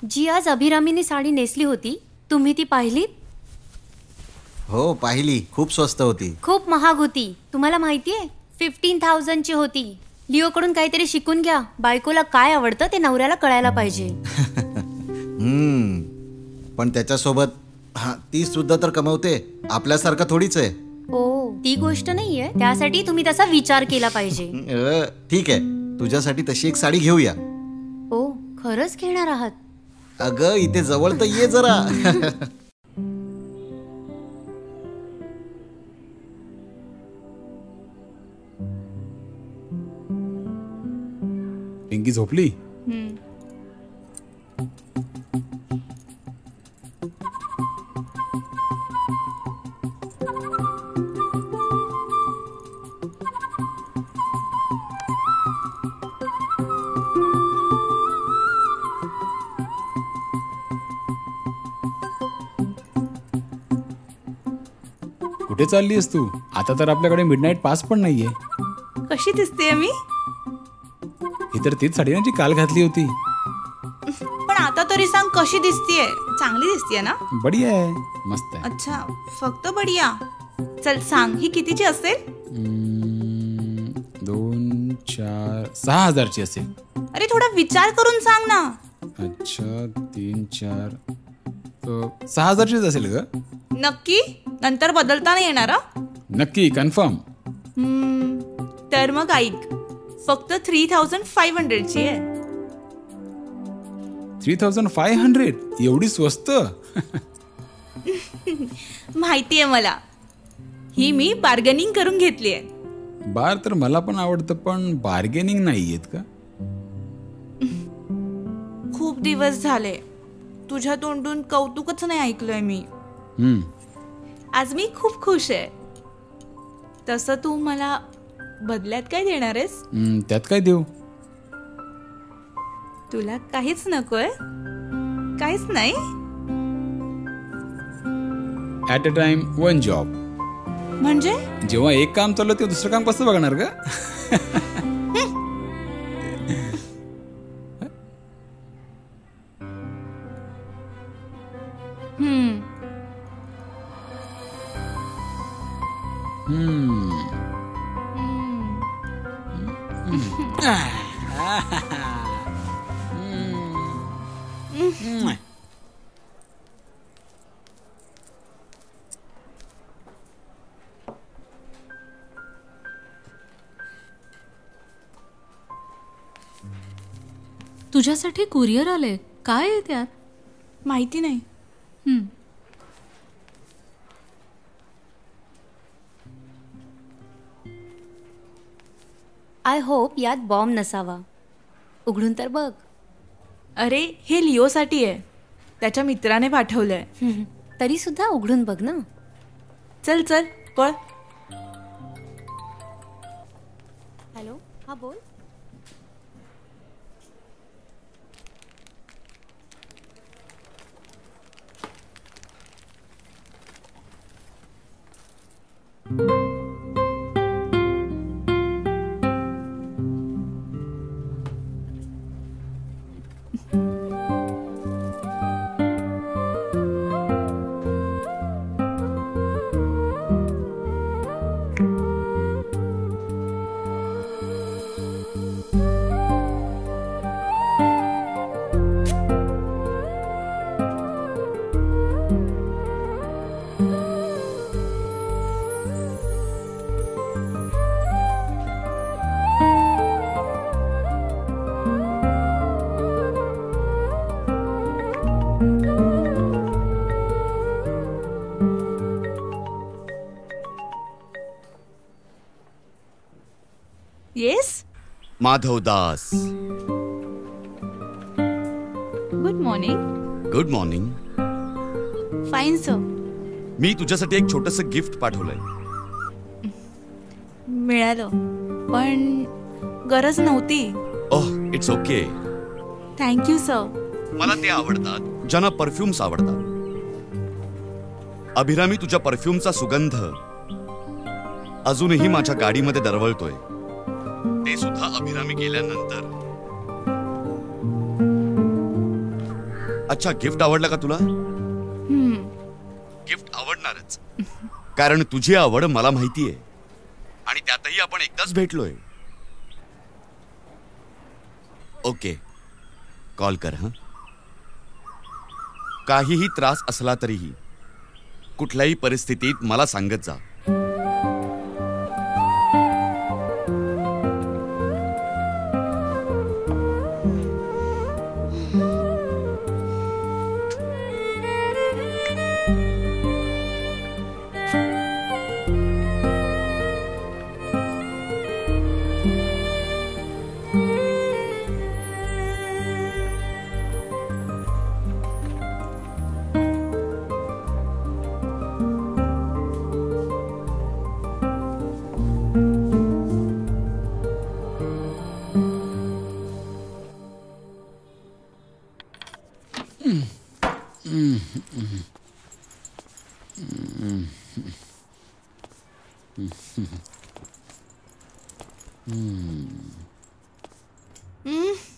जी आज अभिरामीने साडी नेसली होती, तुम्ही ती पाहिली? हो पाहिली. खूप स्वस्त होती. खूप महाग होती. तुम्हाला माहितीये 15,000ची होती. लिओकडून काहीतरी शिकून घ्या. बायकोला काय आवडतं ते नवऱ्याला कळायला पाहिजे. पण त्याच्यासोबत ती सुद्धा तर कमवते. आपल्यासारखं थोडीच आहे. ओ ती गोष्ट नाहीये. त्यासाठी तुम्ही तसा विचार केला पाहिजे. ठीक आहे, तुझ्यासाठी तशी एक साडी घेऊया. ओ खरंच घेणार आहात? अगं इथे जवळ तर ये जरा. पिंकी झोपली? कुठे चाललीस तू? आता तर आपल्याकडे मिडनाईट पास पण नाहीये. कशी दिसते मी? ही तर तीच साडी ना जी काल घातली होती. पण आता तरी सांग कशी दिसतीये? चांगली दिसतीये ना? बढिया आहे, मस्त आहे. अच्छा, फक्त बढिया. चल सांग ही कितीची असेल? 2, 4, 6,000ची असेल. अरे थोडा विचार करून सांग ना. अच्छा 3, 4 6,000चीच असेल ग. नक्की? नंतर बदलता नाही येणार हं? नक्की कन्फर्म. तर मग ऐक, फक्त 3,500ची आहे. 3,500? एवढी स्वस्त? माहितीये मला. ही मी बार्गेनिंग करून घेतली आहे. बार तर मला पण आवडतं, पण बार्गेनिंग नाही येत का? खूप दिवस झाले तुझ्या तोंडून कौतुकच नाही ऐकलंय मी. आज मी खूप खुश आहे. तसं तू मला बदल्यात काय देणार आहेस? त्यात काय देऊ? तुला काहीच नकोय? काहीच नाही? At a time 1 job. म्हणजे जेव्हा एक काम चाललं ते दुसरं काम कसं बघणार ग? तुझ्यासाठी कुरिअर आले. काय आहे त्यात? माहिती नाही. आय होप यात बॉम्ब नसावा. उघडून तर बघ. अरे हे लिओसाठी आहे. त्याच्या मित्राने पाठवलंय. तरी सुद्धा उघडून बघ ना. चल चल पळ. हॅलो, हा बोल. Yes. Madhav Das. Good morning. Good morning. Fine sir. मी तुझ्यासाठी एक छोटंसं गिफ्ट पाठवलंय. मिळालं पण गरज नव्हती. Oh, it's okay. Thank you sir. मला ते आवडतात ज्यांना परफ्युम्स आवडतात. अभिरामी, तुझ्या परफ्युमचा सुगंध अजूनही माझ्या गाडीमध्ये दरवळतोय. ते सुद्धा अभिरामी गेल्यानंतर. अच्छा, गिफ्ट आवडलं का तुला? गिफ्ट आवडणारच, कारण तुझी आवड मला माहितीये आणि त्यातही आपण एकदाच भेटलोय. ओके, कॉल कर. हं, काहीही त्रास असला तरीही कुठल्याही परिस्थितीत मला सांगत जा.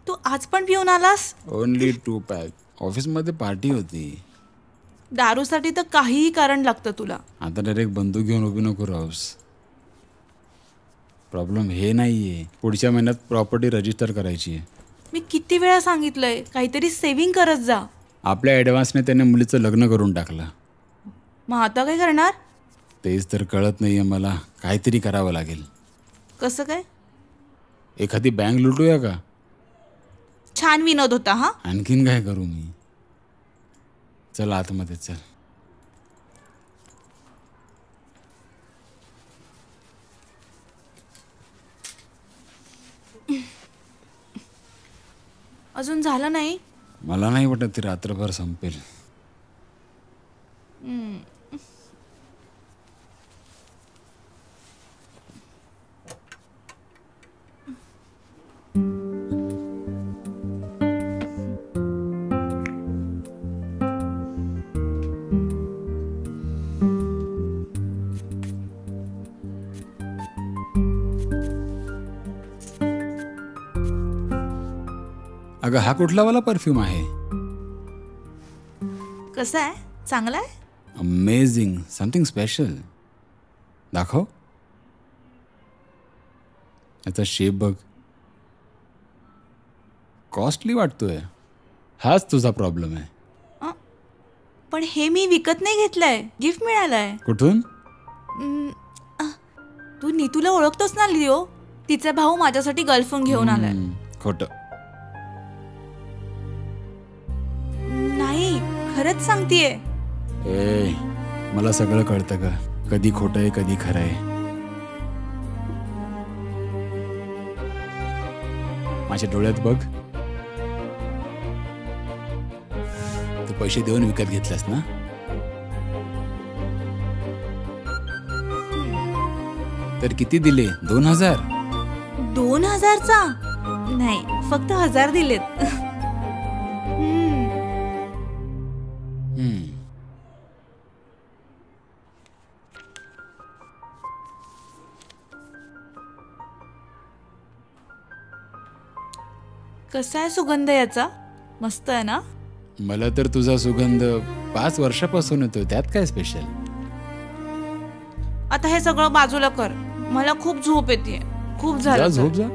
तू आज पण पिऊन आलास? Only 2 pack. ऑफिसमध्ये पार्टी होती. दारूसाठी तर काहीही कारण लागतं तुला. आता डायरेक्ट बंदूक घेऊन उभी नको राहूस. प्रॉब्लेम हे नाहीये, पुढच्या महिन्यात प्रॉपर्टी रजिस्टर करायची आहे. मी किती वेळा सांगितलंय काहीतरी सेव्हिंग करत जा. आपल्या ॲडव्हान्सने त्याने मुलीचं लग्न करून टाकलं. मग आता काय करणार? तेच तर कळत नाहीये मला. काहीतरी करावं लागेल. कसं काय? एखादी बँक लुटूया का? छान विनोद होता. हा, आणखीन काय करू मी? चल आतमध्ये चल. अजून झालं नाही? मला नाही वाटत ती रात्रभर संपेल. अगं, हा कुठला वाला परफ्यूम आहे? कसं आहे? चांगला आहे? Amazing, something special. दाखव. याचा शेप बघ. कॉस्टली वाटतोय. हाच तुझा प्रॉब्लेम आहे. पण हे मी विकत नाही घेतलंय, गिफ्ट मिळालंय. कुठून? तू नीतूला ओळखतोस ना लिओ? तिचा भाऊ माझ्यासाठी गर्लफ्रेंड घेऊन आलाय. खोटं. नाही, खरंच सांगतेय. ए, मला सगळं कळतं का? कधी खोटं आहे कधी खरं आहे. माझ्या डोळ्यात बघ. तू पैसे देऊन विकत घेतलास ना? तर किती दिले? 2000? 2000चा नाही, फक्त 1000 दिलेत. कसा आहे सुगंध याचा? मस्त आहे ना? मला तर तुझा सुगंध 5 वर्षापासून येतो. त्यात काय स्पेशल? आता हे सगळं बाजूला कर. मला खूप झोप येते. खूप जा झालं. झोप जा.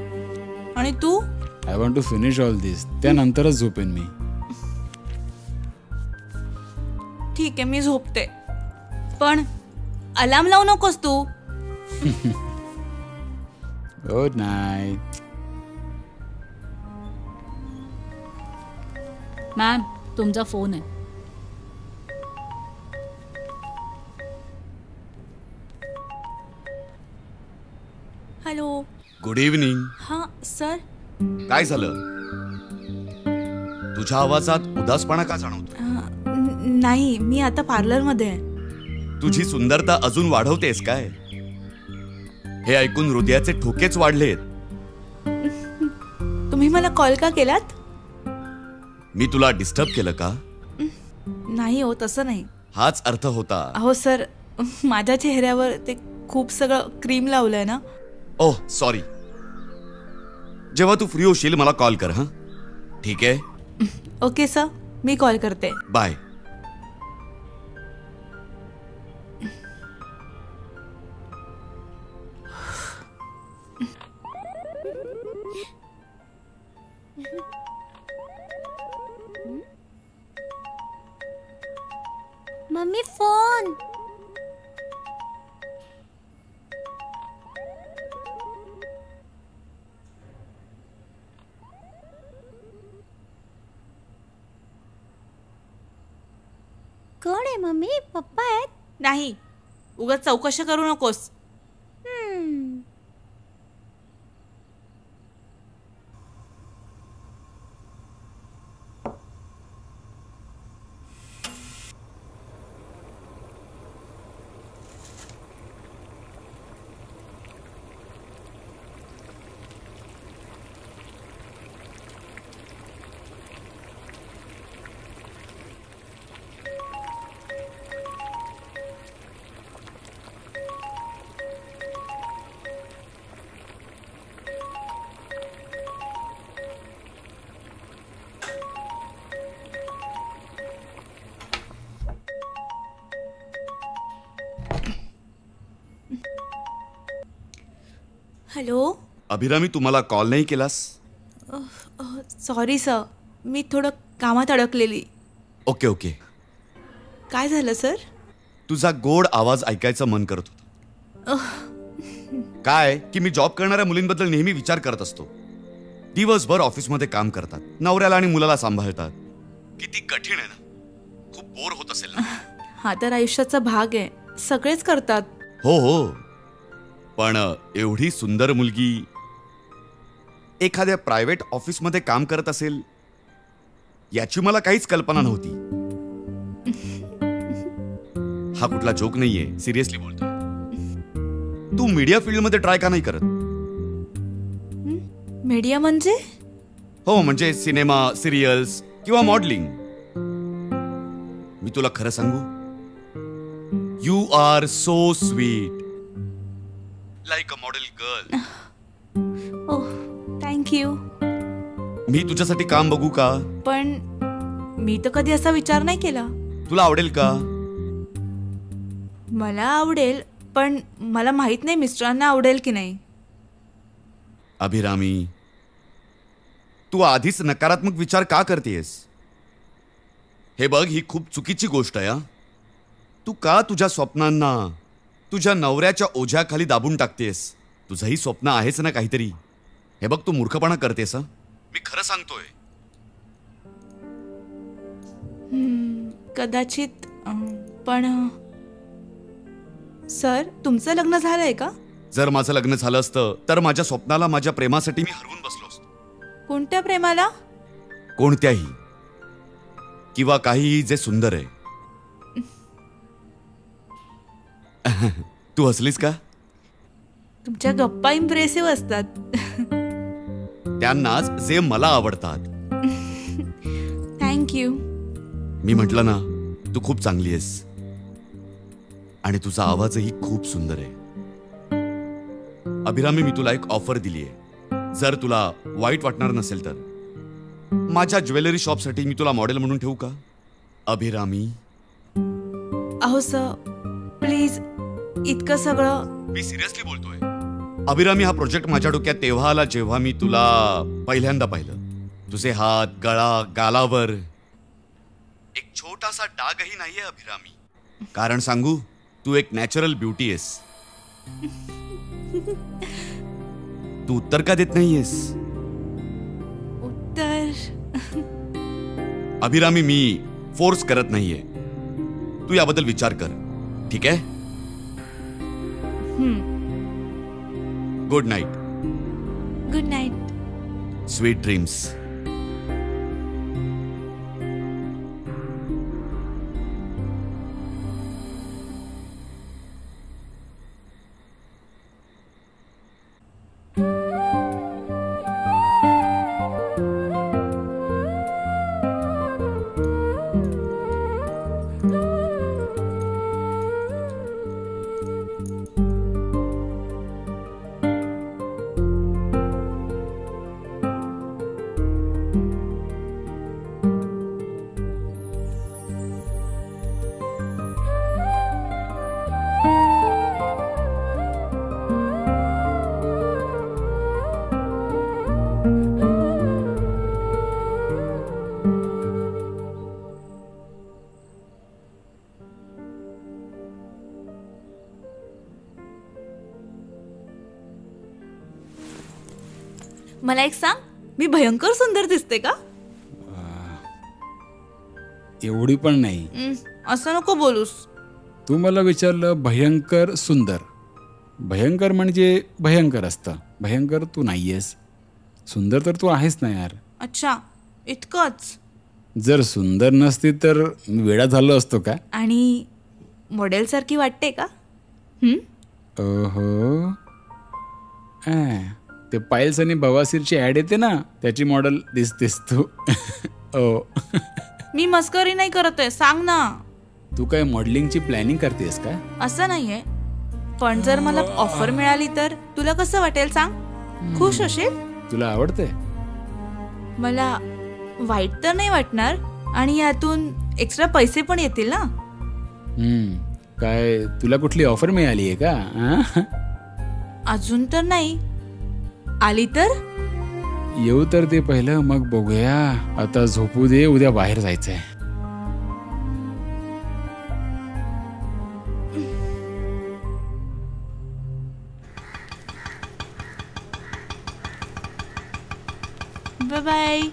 आणि तू? I want to finish all this. त्यानंतरच झोपेन मी. ठीक आहे, मी झोपते. पण अलार्म लावू नकोस तू. Good night. मॅम, तुमचा फोन आहे. हॅलो. Good evening. हां सर. काय झालं? तुझ्या आवाजात उदासपणा का जाणवतो? नाही, मी आता पार्लरमध्ये आहे. तुझी सुंदरता अजून वाढवतेस काय? हे ऐकून हृदयाचे ठोकेच वाढलेत. तुम्ही मला कॉल का केलात? मी तुला डिस्टर्ब केलं का? नाही हो, तसं नाही. हाच अर्थ होता. अहो सर, माझ्या चेहऱ्यावर ते खूप सगळं क्रीम लावलंय ना. Oh sorry. जेव्हा तू फ्री होशील मला कॉल कर. हां ठीक आहे. ओके सर, मी कॉल करते. बाय. Mummy phone. कोण आहे मम्मी? पप्पा आहेत? नाही, उगाच चौकशी करू नकोस. हॅलो. अभिरामी, तुम्हाला कॉल नाही केलास? सॉरी सर, मी थोडं कामात अडकलेली. Okay okay. काय झालं सर? तुझा गोड आवाज ऐकायचं मन करत होतं. काय की मी जॉब करणाऱ्या मुलींबद्दल नेहमी विचार करत असतो. दिवसभर ऑफिसमध्ये काम करतात, नवऱ्याला आणि मुलाला सांभाळतात. किती कठीण आहे ना. खूप बोर होत असेल ना. हा तर आयुष्याचा भाग आहे, सगळेच करतात. हो हो, पण एवढी सुंदर मुलगी एखाद्या प्रायव्हेट ऑफिसमध्ये काम करत असेल याची मला काहीच कल्पना नव्हती. हा कुठला जोक नाहीये, सिरियसली बोलतोय. तू मीडिया फील्डमध्ये ट्राय का नाही करत? मीडिया म्हणजे? हो, म्हणजे सिनेमा, सिरियल्स किंवा मॉडेलिंग. मी तुला खरं सांगू, you are so sweet, like a model girl. Oh, thank you. मी तुझ्यासाठी काम बघू का? पण मी तर कधी असा विचार नाही केला. तुला आवडेल का? मला आवडेल, पण मला माहित नाही मिस्टरांना आवडेल की नाही. अभिरामी, तू आधीच नकारात्मक विचार का करतेस? हे बघ, ही खूप चुकीची गोष्ट आहे. तू का तुझ्या स्वप्नांना तुझ्या नवऱ्याच्या ओझ्याखाली दाबून टाकतेस? तुझंही स्वप्न आहेच ना काहीतरी. हे बघ, तू मूर्खपणा करतेस. मी खरं सांगतोय. कदाचित, पण सर, तुमचं लग्न झालंय का? जर माझं लग्न झालं असतं तर माझ्या स्वप्नाला, माझ्या प्रेमासाठी मी हरवून बसलो असतो. कोणत्या प्रेमाला? कोणत्याही, किंवा काहीही जे सुंदर आहे. तू हसलीस का? तुमच्या गप्पा इम्प्रेसिव्ह असतात. त्यांनाच जे मला आवडतात. थँक्यू. मी म्हटलं ना, तू खूप चांगली आहेस आणि तुझा आवाजही खूप सुंदर आहे. अभिरामी, मी तुला एक ऑफर दिली आहे. जर तुला वाईट वाटणार नसेल तर माझ्या ज्वेलरी शॉपसाठी मी तुला मॉडेल म्हणून ठेवू का? अभिरामी. अहो सर, प्लीज, इतकं सगळं. मी सिरियसली बोलतोय. अभिरामी, हा प्रोजेक्ट माझ्या डोक्यात तेव्हा आला जेव्हा मी तुला पहिल्यांदा पाहिलं. तुझे हात, गळा, गालावर एक छोटासा डागही नाहीये अभिरामी. कारण सांगू, तू एक नॅचरल ब्युटी आहेस. तू उत्तर का देत नाहीयेस? उत्तर? अभिरामी, मी फोर्स करत नाहीये. तू याबद्दल विचार कर, ठीक आहे? Good night. Good night. Sweet dreams. मला एक सांग, मी भयंकर सुंदर दिसते का? एवढी पण नाही. असं नको बोलूस. तू मला विचारलं भयंकर सुंदर. भयंकर म्हणजे भयंकर असतं, भयंकर तू नाहीयेस. सुंदर तर तू आहेस ना यार. अच्छा, इतकंच? जर सुंदर नसती तर मी वेडा झालो असतो का? आणि मॉडेल सारखी वाटते का? ओहो, ते पायल्स आणि बवासीरची ऍड येते ना, त्याची मॉडेल दिसतेस तू. ओ. मी मस्करी नाही करत आहे, सांग ना. तू काय मॉडेलिंगची प्लॅनिंग करतेस का? असं नाहीये, पण जर मला ऑफर मिळाली तर तुला कसं वाटेल सांग? खुश होशील? तुला आवडते? मला वाईट तर नाही वाटणार, आणि यातून एक्स्ट्रा पैसे पण येतील ना. काय तुला कुठली ऑफर मिळाली आहे का? अजून तर नाही. आली तर येऊ तर ते पहिलं, मग बघूया. आता झोपू दे, उद्या बाहेर जायचंय. Bye bye.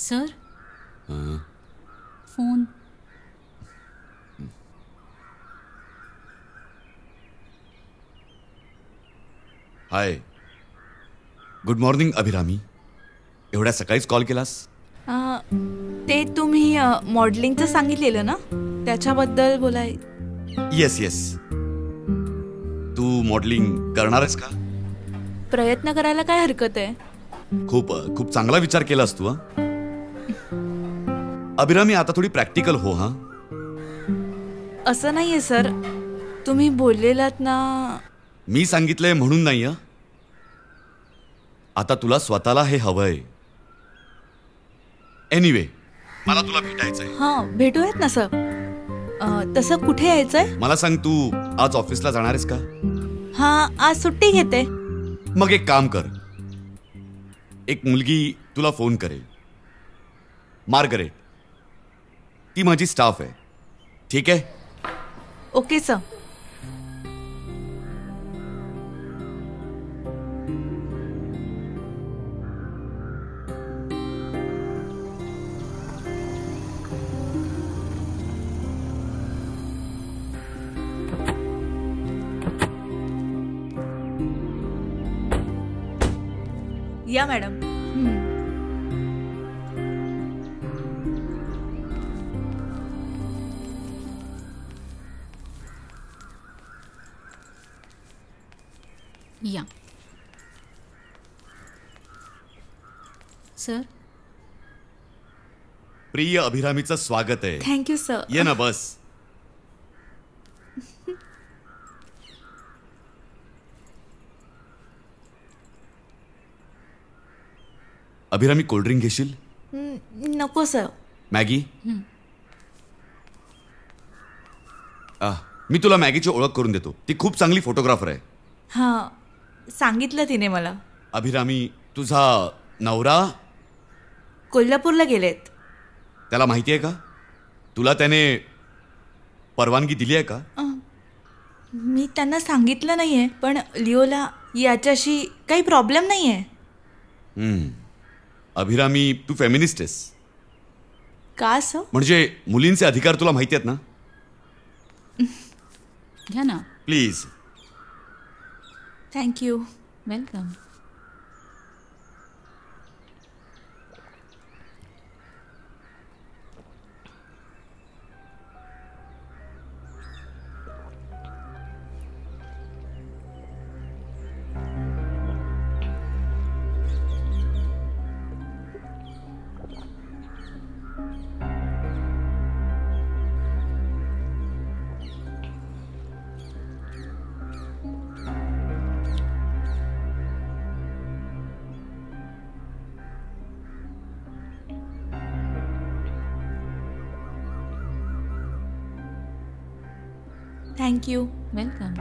Sir, phone. Hi, good morning Abhirami. एवढ्या सकाळीच कॉल केलास? ते तुम्ही मॉडेलिंगचं सांगितलेलं ना, त्याच्याबद्दल बोलाय. Yes yes. तू मॉडेलिंग करणारच का? प्रयत्न करायला काय हरकत आहे? खूप खूप चांगला विचार केलास तू. अभिरामी, आता थोडी प्रॅक्टिकल हो. हा, असं नाहीये सर, तुम्ही बोललेलात ना. मी सांगितलंय म्हणून नाही. आता तुला स्वतःला हे हवंय. एनिवे, मला तुला भेटायचंय. हां, भेटूयात ना सर. तसं कुठे यायचंय? मला सांग, तू आज ऑफिसला जाणार आहेस का? हां, आज सुट्टी घेते. मग एक काम कर, एक मुलगी तुला फोन करेल, मार्गरेट. ती माझी स्टाफ आहे. ठीक आहे? Okay sir. या मॅडम. या. सर, प्रिय अभिरामीचं स्वागत आहे. Thank you sir. ये ना, बस. अभिरामी, कोल्ड्रिंक घेशील? नको सर. मॅगी? मी तुला मॅगीची ओळख करून देतो. ती खूप चांगली फोटोग्राफर आहे. हां, सांगितलं तिने मला. अभिरामी, तुझा नवरा कोल्हापूरला गेलेत. त्याला माहिती आहे का? तुला त्याने परवानगी दिली आहे का? मी त्यांना सांगितलं नाहीये, पण लिओला याच्याशी काही प्रॉब्लेम नाहीये. अभिरामी, तू फेमिनिस्ट आहेस का असं? म्हणजे मुलींचे अधिकार तुला माहिती आहेत ना? घ्या ना. Please. Thank you. Welcome. Thank you. Welcome.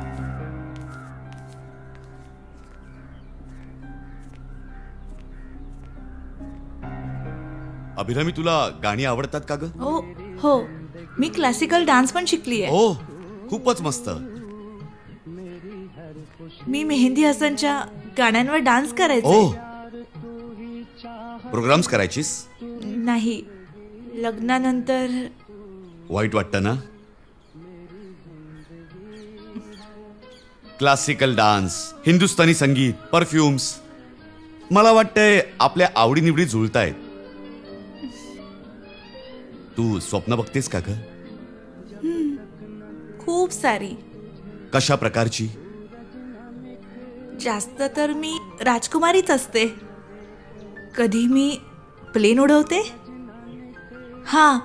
Abhirami, तुला गाणी आवडतात का ग? हो, मी क्लासिकल डान्स पण शिकली आहे. ओ, खूपच मस्त. मी मेहंदी हसनच्या गाण्यांवर डान्स करायचे. ओ, प्रोग्राम्स करायचीस? नाही, लग्नानंतर. वाईट वाटतं ना? क्लासिकल डान्स, हिंदुस्थानी संगीत, परफ्युम्स, मला वाटतंय आपल्या आवडीनिवडी जुळतायत. तू स्वप्न बघतेस का ग? खूप सारी. कशा प्रकारची? जास्त तर मी राजकुमारीच असते. कधी मी प्लेन उडवते. हा,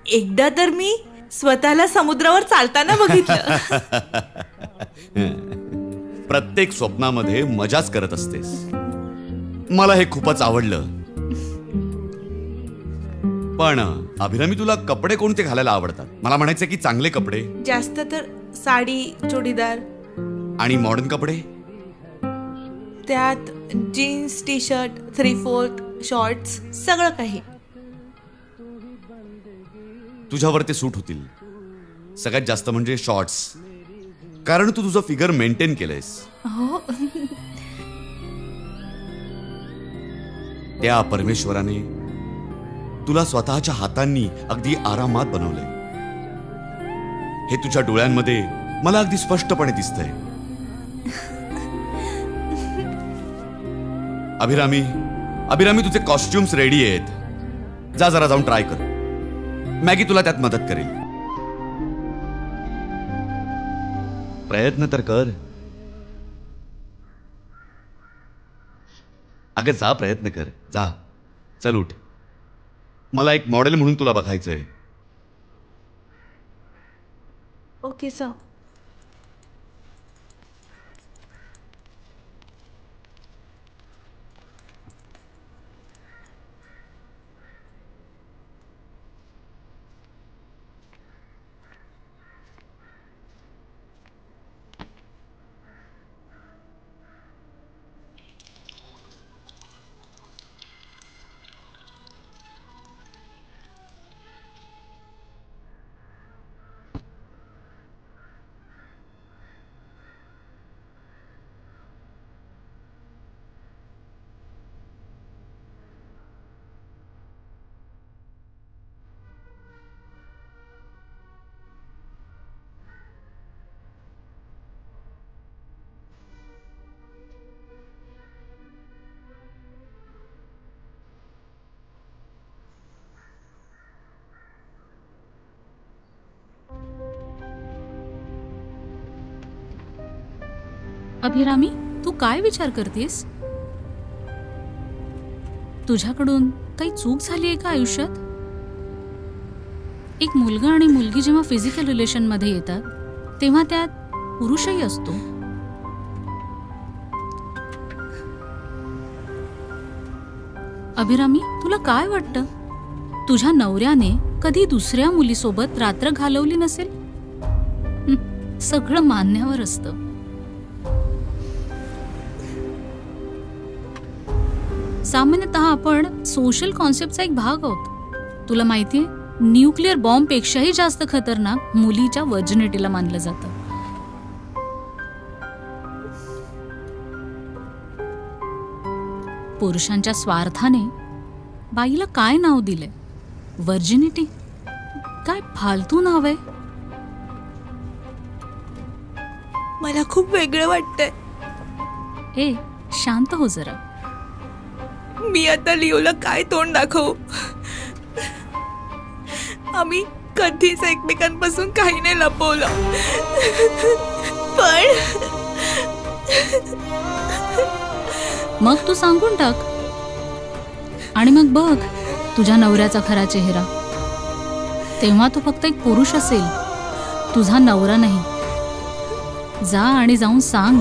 एकदा तर मी स्वतःला समुद्रावर चालताना बघितलं. प्रत्येक स्वप्नामध्ये मजाच करत असतेस. मला हे खूपच आवडलं. पण अभिरामी, तुला कपडे कोणते घालायला आवडतात? मला म्हणायचं की चांगले कपडे. जास्त तर साडी, चुडीदार. आणि मॉडर्न कपडे? त्यात जीन्स, टी शर्ट, 3/4 शॉर्ट्स, सगळं काही. तुझ्यावर ते सूट होतील. सगळ्यात जास्त म्हणजे शॉर्ट्स, कारण तू तुझं फिगर मेंटेन केलंयस. हो. त्या परमेश्वराने तुला स्वतःच्या हातांनी अगदी आरामात बनवलंय. हे तुझ्या डोळ्यांमध्ये मला अगदी स्पष्टपणे दिसतंय. अभिरामी, तुझे कॉस्ट्युम्स रेडी आहेत. जा जरा जाऊन ट्राय कर. मॅगी तुला त्यात मदत करेल. प्रयत्न तर कर. अगं जा, प्रयत्न कर. जा, चल उठ. मला एक मॉडेल म्हणून तुला बघायचंय. Okay sir. अभिरामी, तू काय विचार करतेस? तुझ्याकडून काही चूक झाली आहे का आयुष्यात? एक मुलगा आणि मुलगी जेव्हा फिजिकल रिलेशन मध्ये येतात तेव्हा त्यात पुरुषही असतो. अभिरामी, तुला काय वाटतं? तुझ्या नवऱ्याने कधी दुसऱ्या मुलीसोबत रात्र घालवली नसेल? सगळं मान्यावर असतं. सामान्यतः आपण सोशल कॉन्सेप्टचा एक भाग आहोत. तुला माहितीये, न्यूक्लिअर बॉम्ब पेक्षाही जास्त खतरनाक मुलीच्या वर्जिनिटीला मानलं जातं. पुरुषांच्या स्वार्थाने बाईला काय नाव दिलंय? वर्जिनिटी. काय फालतू नाव आहे. मला खूप वेगळं वाटतंय. ए, शांत हो जरा. मी आता लिओला काय तोंड दाखवू? आम्ही कधीच एकमेकांपासून काही नाही लपवलं, पण मग तू सांगून टाक आणि मग बघ तुझ्या नवऱ्याचा खरा चेहरा. तेव्हा तो फक्त एक पुरुष असेल, तुझा नवरा नाही. जा आणि जाऊन सांग.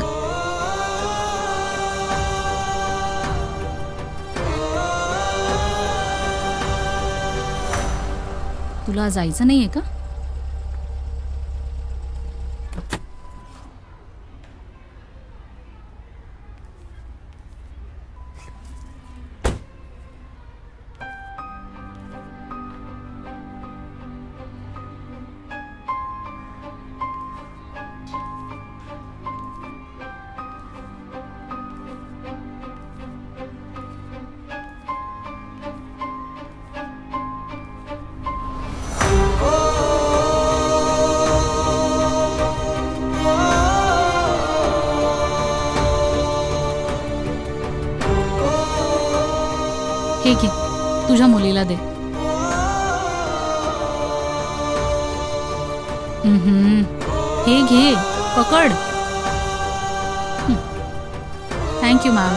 तुला जायचं नाहीये का? हे घे, तुझ्या मुलीला दे. हे घे, पकड. Thank you ma'am.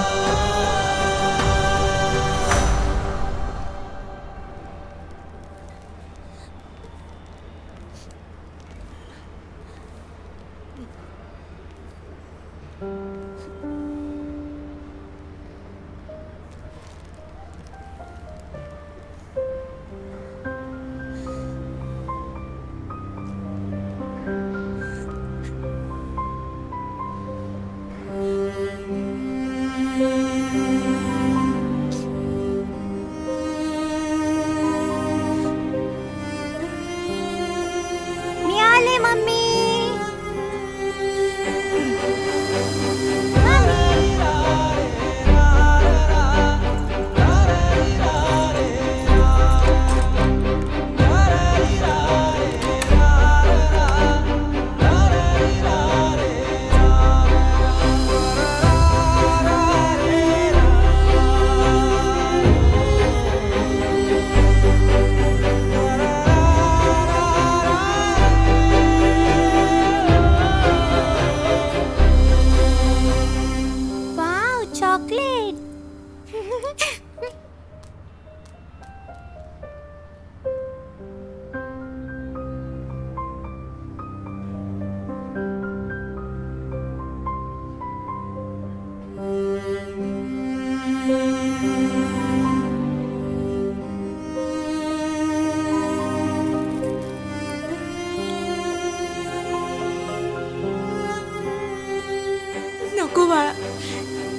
नको बाळा,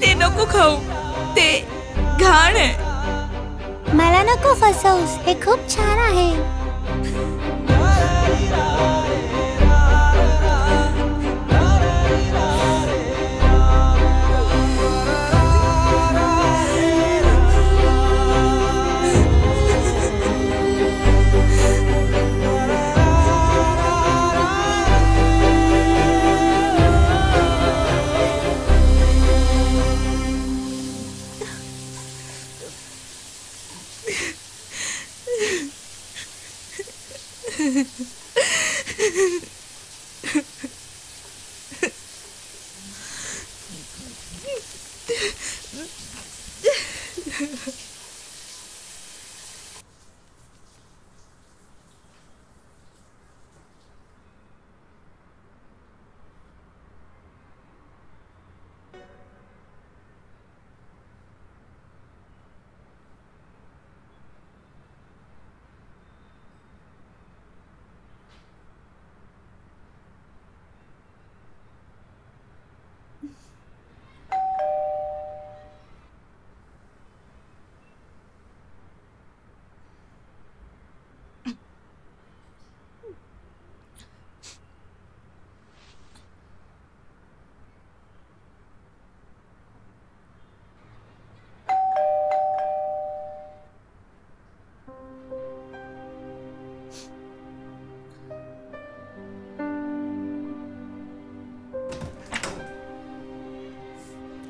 ते नको खाऊ, ते घाण आहे. मला नको फसवूस, हे खूप छान आहे.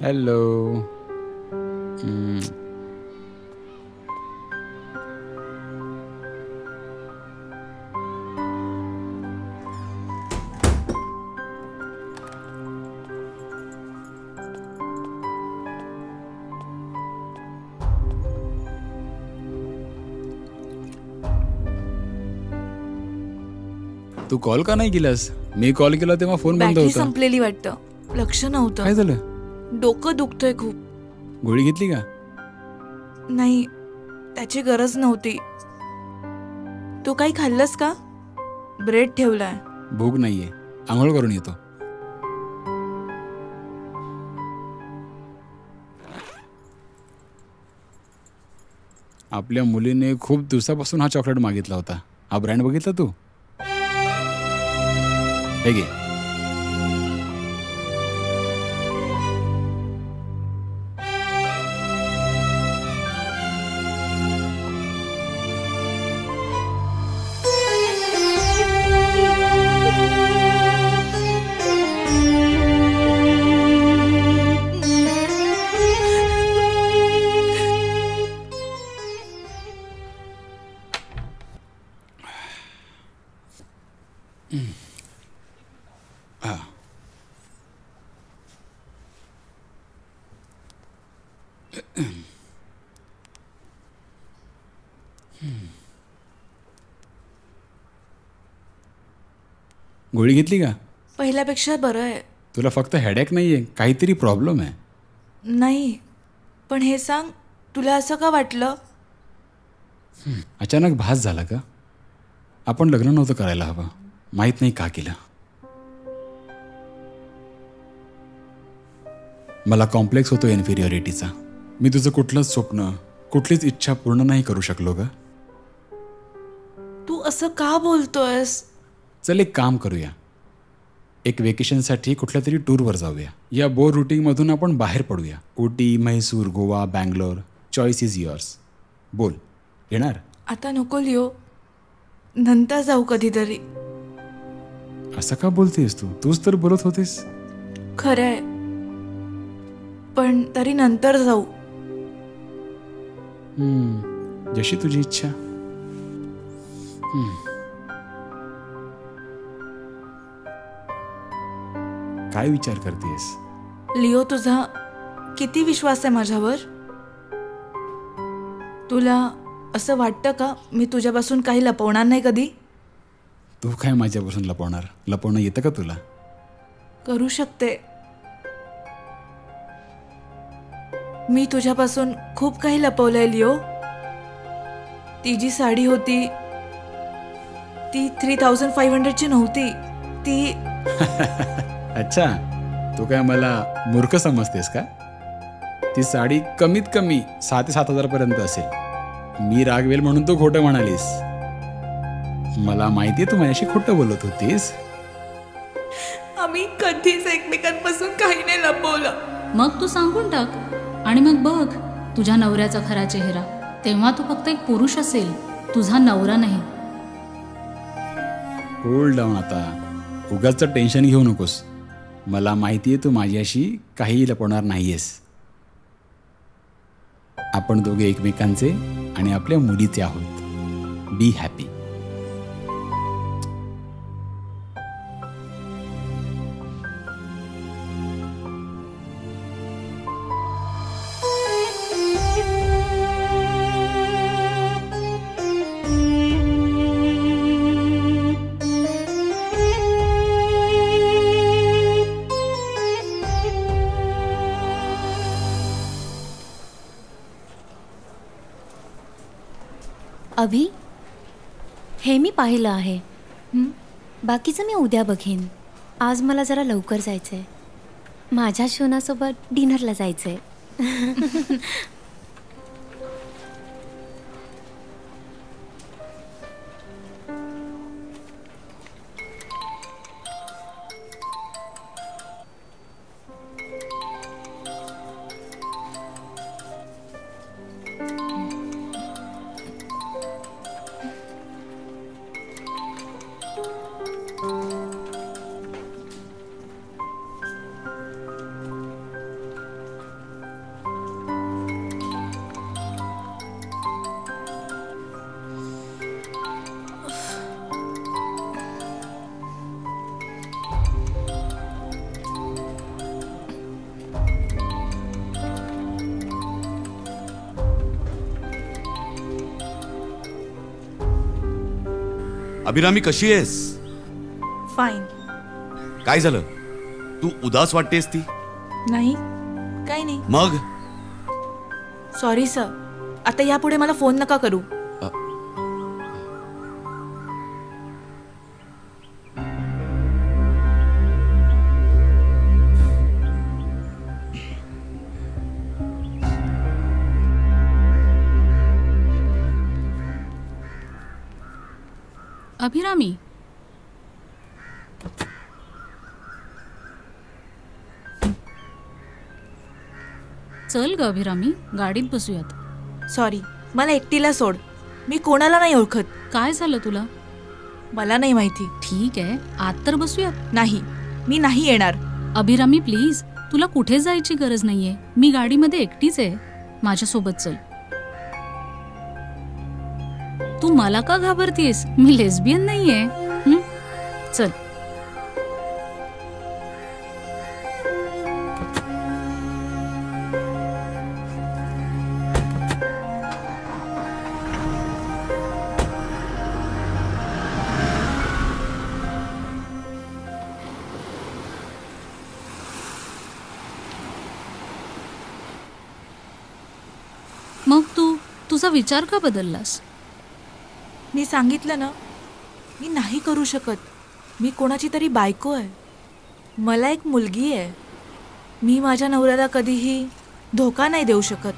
हॅलो. तू कॉल का नाही केलास? मी कॉल केला तेव्हा फोन बंद बॅटरी होता. संपलेली वाटतं, लक्ष काय नव्हतं. झालं? डोकं दुखतोय खूप. गोळी घेतली का? नाही, त्याची गरज नव्हती. तू काही खाल्लंस का? ब्रेड ठेवलाय. भूक नाहीये, आंघोळ करून येतो. आपल्या मुलीने खूप दिवसापासून हा चॉकलेट मागितला होता. हा ब्रँड बघितला तू? हे घे. गोळी घेतली का? पहिल्यापेक्षा बरं आहे. तुला फक्त हेडेक नाहीये, काहीतरी प्रॉब्लेम आहे. नाही, पण हे सांग, तुला असं का वाटलं? अचानक भास झाला का? आपण लग्न नव्हतं करायला हवं. माहित नाही का केलं. मला कॉम्प्लेक्स होतो इन्फिरियरिटीचा. मी तुझं कुठलंच स्वप्न, कुठलीच इच्छा पूर्ण नाही करू शकलो ग. तू असं का बोलतोयस? चल एक काम करूया. एक वेकेशनसाठी कुठल्या तरी टूरवर जाऊया. या बोर रुटीनमधून आपण बाहेर पडूया. Ooty, Mysore, Goa, Bangalore. Choice is yours. बोल, येणार? आता नको लिओ, नंतर जाऊ कधीतरी. असं का बोलतेस तू? तूच तर बोलत होतीस. खरंय, पण तरी नंतर जाऊ. जशी तुझी इच्छा. काय विचार करतेस? लिओ, तुझा किती विश्वास आहे माझ्यावर? तुला असं वाटतं का मी तुझ्यापासून काही लपवणार नाही कधी? तू काय माझ्यापासून लपवणार? लपवणं येतं का तुला? करू शकते. मी तुझ्यापासून खूप काही लपवलंय लिओ. ती जी साडी होती ती 3500ची नव्हती. ती अच्छा, तू काय मला मूर्ख समजतेस का? ती साडी कमीत कमी 6,000 ते 7,000 पर्यंत असेल. मी रागवेल म्हणून तू खोटं म्हणालीस. मला माहितीये तू माझ्याशी खोटं बोलत होतीस. आम्ही कधीच एकमेकांपासून काही नाही लपवलं. मग तू सांगून टाक आणि मग बघ तुझ्या नवऱ्याचा खरा चेहरा. तेव्हा तू फक्त एक पुरुष असेल, तुझा नवरा नाही. कूल डाऊन आता. उगाच टेन्शन घेऊ नकोस. मला माहितीये तू माझ्याशी काही लपवणार नाहीयेस. आपण दोघे एकमेकांचे आणि आपल्या मुलीचे आहोत. Be happy. अभि, हे मी पाहिलं आहे. बाकीचं मी उद्या बघेन. आज मला जरा लवकर जायचंय. माझ्या शोनासोबत डिनरला जायचंय. अभिरामी कशी आहेस? फाईन. काय झालं? तू उदास वाटतेस ती? नाही, काही नाही. मग सॉरी सर, आता यापुढे मला फोन नका करू. अभिरामी, चल ग अभिरामी, गाडीत बसूयात. सॉरी, मला एकटीला सोड. मी कोणाला नाही ओळखत. काय झालं तुला? मला नाही माहिती. ठीक आहे, आत तर बसूयात. नाही, मी नाही येणार. अभिरामी प्लीज, तुला कुठे जायची गरज नाहीये. मी गाडीमध्ये एकटीच आहे, माझ्यासोबत चल. तू मला का घाबरतीयस? मी लेस्बियन नाहीये. चल. मग तू तुझा विचार का बदललास? मी सांगितलं ना, मी नाही करू शकत. मी कोणाची तरी बायको आहे. मला एक मुलगी आहे. मी माझ्या नवऱ्याला कधीही धोका नाही देऊ शकत.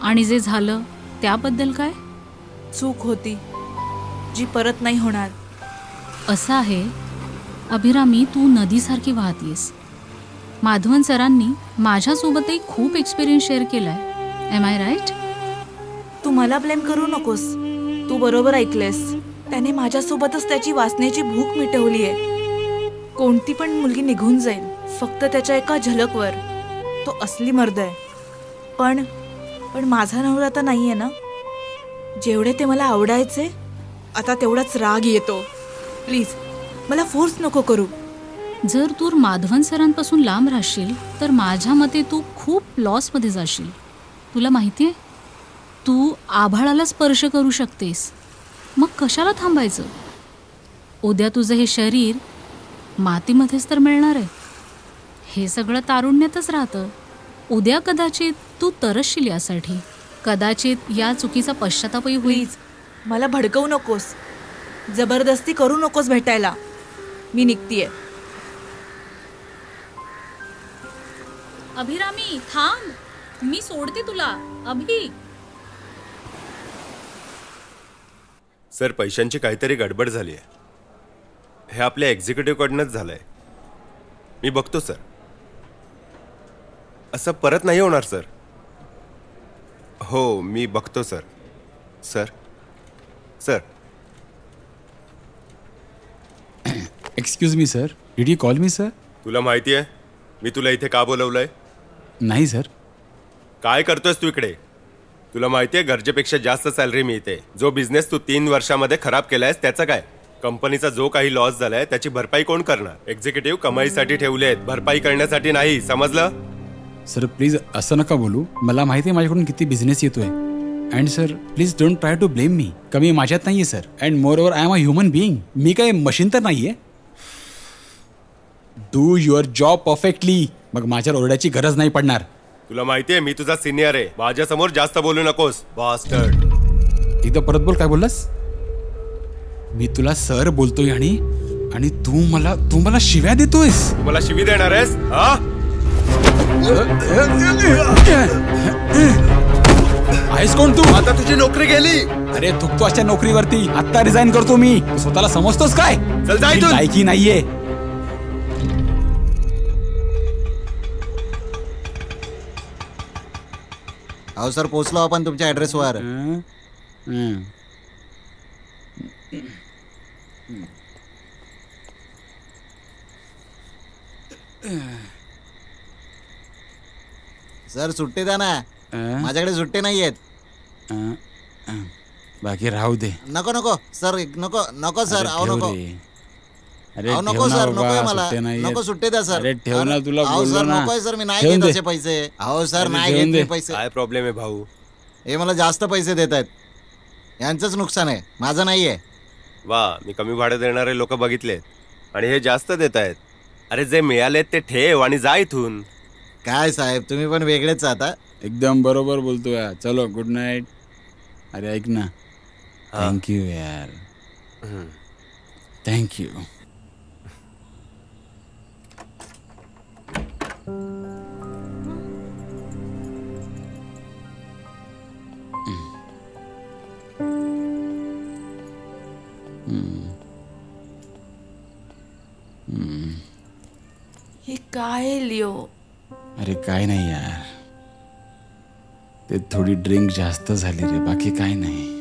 आणि जे झालं त्याबद्दल काय? चूक होती जी परत नाही होणार. असं आहे अभिरामी, तू नदीसारखी वाहतीयस. माधवन सरांनी माझ्यासोबतही खूप एक्सपिरियन्स शेअर केलाय. Am I right? तू मला ब्लेम करू नकोस. तू बरोबर ऐकलेस. त्याने माझ्यासोबतच त्याची वासनेची भूक मिटवली आहे. कोणती पण मुलगी निघून जाईल फक्त त्याच्या एका झलकवर. तो असली मर्द आहे. पण माझा नवरा तर नाही आहे ना. जेवढे ते मला आवडायचे, आता तेवढाच राग येतो. प्लीज मला फोर्स नको करू. जर तू माधवन सरांपासून लांब राहशील तर माझ्या मते तू खूप लॉसमध्ये जाशील. तुला माहितीये, तू आभाळाला स्पर्श करू शकतेस. मग कशाला थांबायचं? उद्या तुझं हे शरीर मातीमध्येच तर मिळणार आहे. हे सगळं तारुण्यातच राहतं. उद्या कदाचित तू तरसशील यासाठी. कदाचित या चुकीचा पश्चातापही होईल. प्लीज मला भडकवू नकोस. जबरदस्ती करू नकोस भेटायला. मी निघतीये. अभिरामी थांब, मी सोडते तुला. अभि. सर, पैशांची काहीतरी गडबड झाली आहे. हे आपल्या एक्झिक्युटिव्हकडनंच झालंय. मी बघतो सर. असं परत नाही होणार सर. हो, मी बघतो sir. Sir sir excuse me sir, did you call me sir? तुला माहिती आहे मी तुला इथे का बोलवलंय? नाही सर. काय करतोयस तू इकडे? तुला माहिती आहे गरजेपेक्षा जास्त सॅलरी मिळते. जो बिझनेस तू 3 वर्षामध्ये खराब केलायस त्याचं काय? कंपनीचा जो काही लॉस झालाय त्याची भरपाई कोण करणार? एक्झिक्युटिव्ह कमाईसाठी ठेवले आहेत, भरपाई करण्यासाठी नाही. समजलं? सर प्लीज असं नका बोलू. मला माहिती आहे माझ्याकडून किती बिझनेस येतोय. And sir please don't try to blame me. कमी माझ्यात नाहीये sir. And moreover I am a human being. मी काय मशीन तर नाहीये. Do your job perfectly. मग माझ्यावर ओरडायची गरज नाही पडणार. तुला माहितीये मी तुझा सिनियर आहे. माझ्यासमोर जास्त बोलू नकोस बास्टर्ड. एकदा परत बोल. काय बोललास? मी तुला सर बोलतोय आणि तू मला शिव्या देतोयस. तू मला शिवी देणार आहेस? हा? आहेस कोण तू? आता तुझी नोकरी गेली. अरे थुकतो अशा नोकरीवरती. आता रिझाईन करतो मी. स्वतःला समजतोस काय? चल जा इथून. लायकी नाहीये. अहो सर, पोचलो आपण तुमच्या ॲड्रेसवर. सर सुट्टी द्या ना. माझ्याकडे सुट्टे नाही आहेत. बाकी राहू दे. नको सर. नको सर. अहो नको. अरे नको सर. नकोय मला. नको सुट्टे द्या सर. अरे ठेव ना, तुला अहो बोललो सर ना. नकोय सर. मी नाही घेत असे पैसे. अहो सर नाही घेत मी पैसे. काय प्रॉब्लेम आहे भाऊ? हे मला जास्त पैसे देत आहेत. यांचंच नुकसान आहे, माझं नाही आहे. वा, मी कमी भाडं देणारे लोक बघितलेत आणि हे जास्त देत आहेत. अरे जे मिळालेत ते ठेव आणि जा इथून. काय साहेब, तुम्ही पण वेगळेच आता. एकदम बरोबर बोलतो यार. चलो गुड नाईट. अरे ऐक ना, थँक्यू यार, थँक्यू. हे काय आहे, लिओ? अरे काय नाही यार, ते थोडी ड्रिंक जास्त झाली रे, बाकी काय नाही.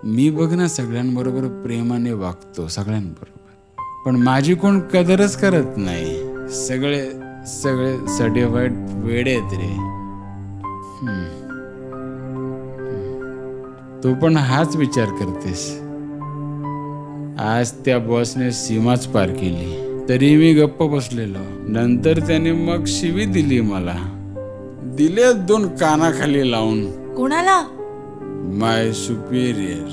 मी बघ ना सगळ्यांबरोबर प्रेमाने वागतो, सगळ्यांबरोबर, पण माझी कोण कदरच करत नाही. सगळे सगळे सर्टिफाईड वेडे आहेत रे. तू पण हाच विचार करतेस. आज त्या बॉसने सीमाच पार केली, तरी मी गप्प बसलेलो. नंतर त्याने मग शिवी दिली मला, दिले 2 कानाखाली लावून. कोणाला? माय सुपिरियर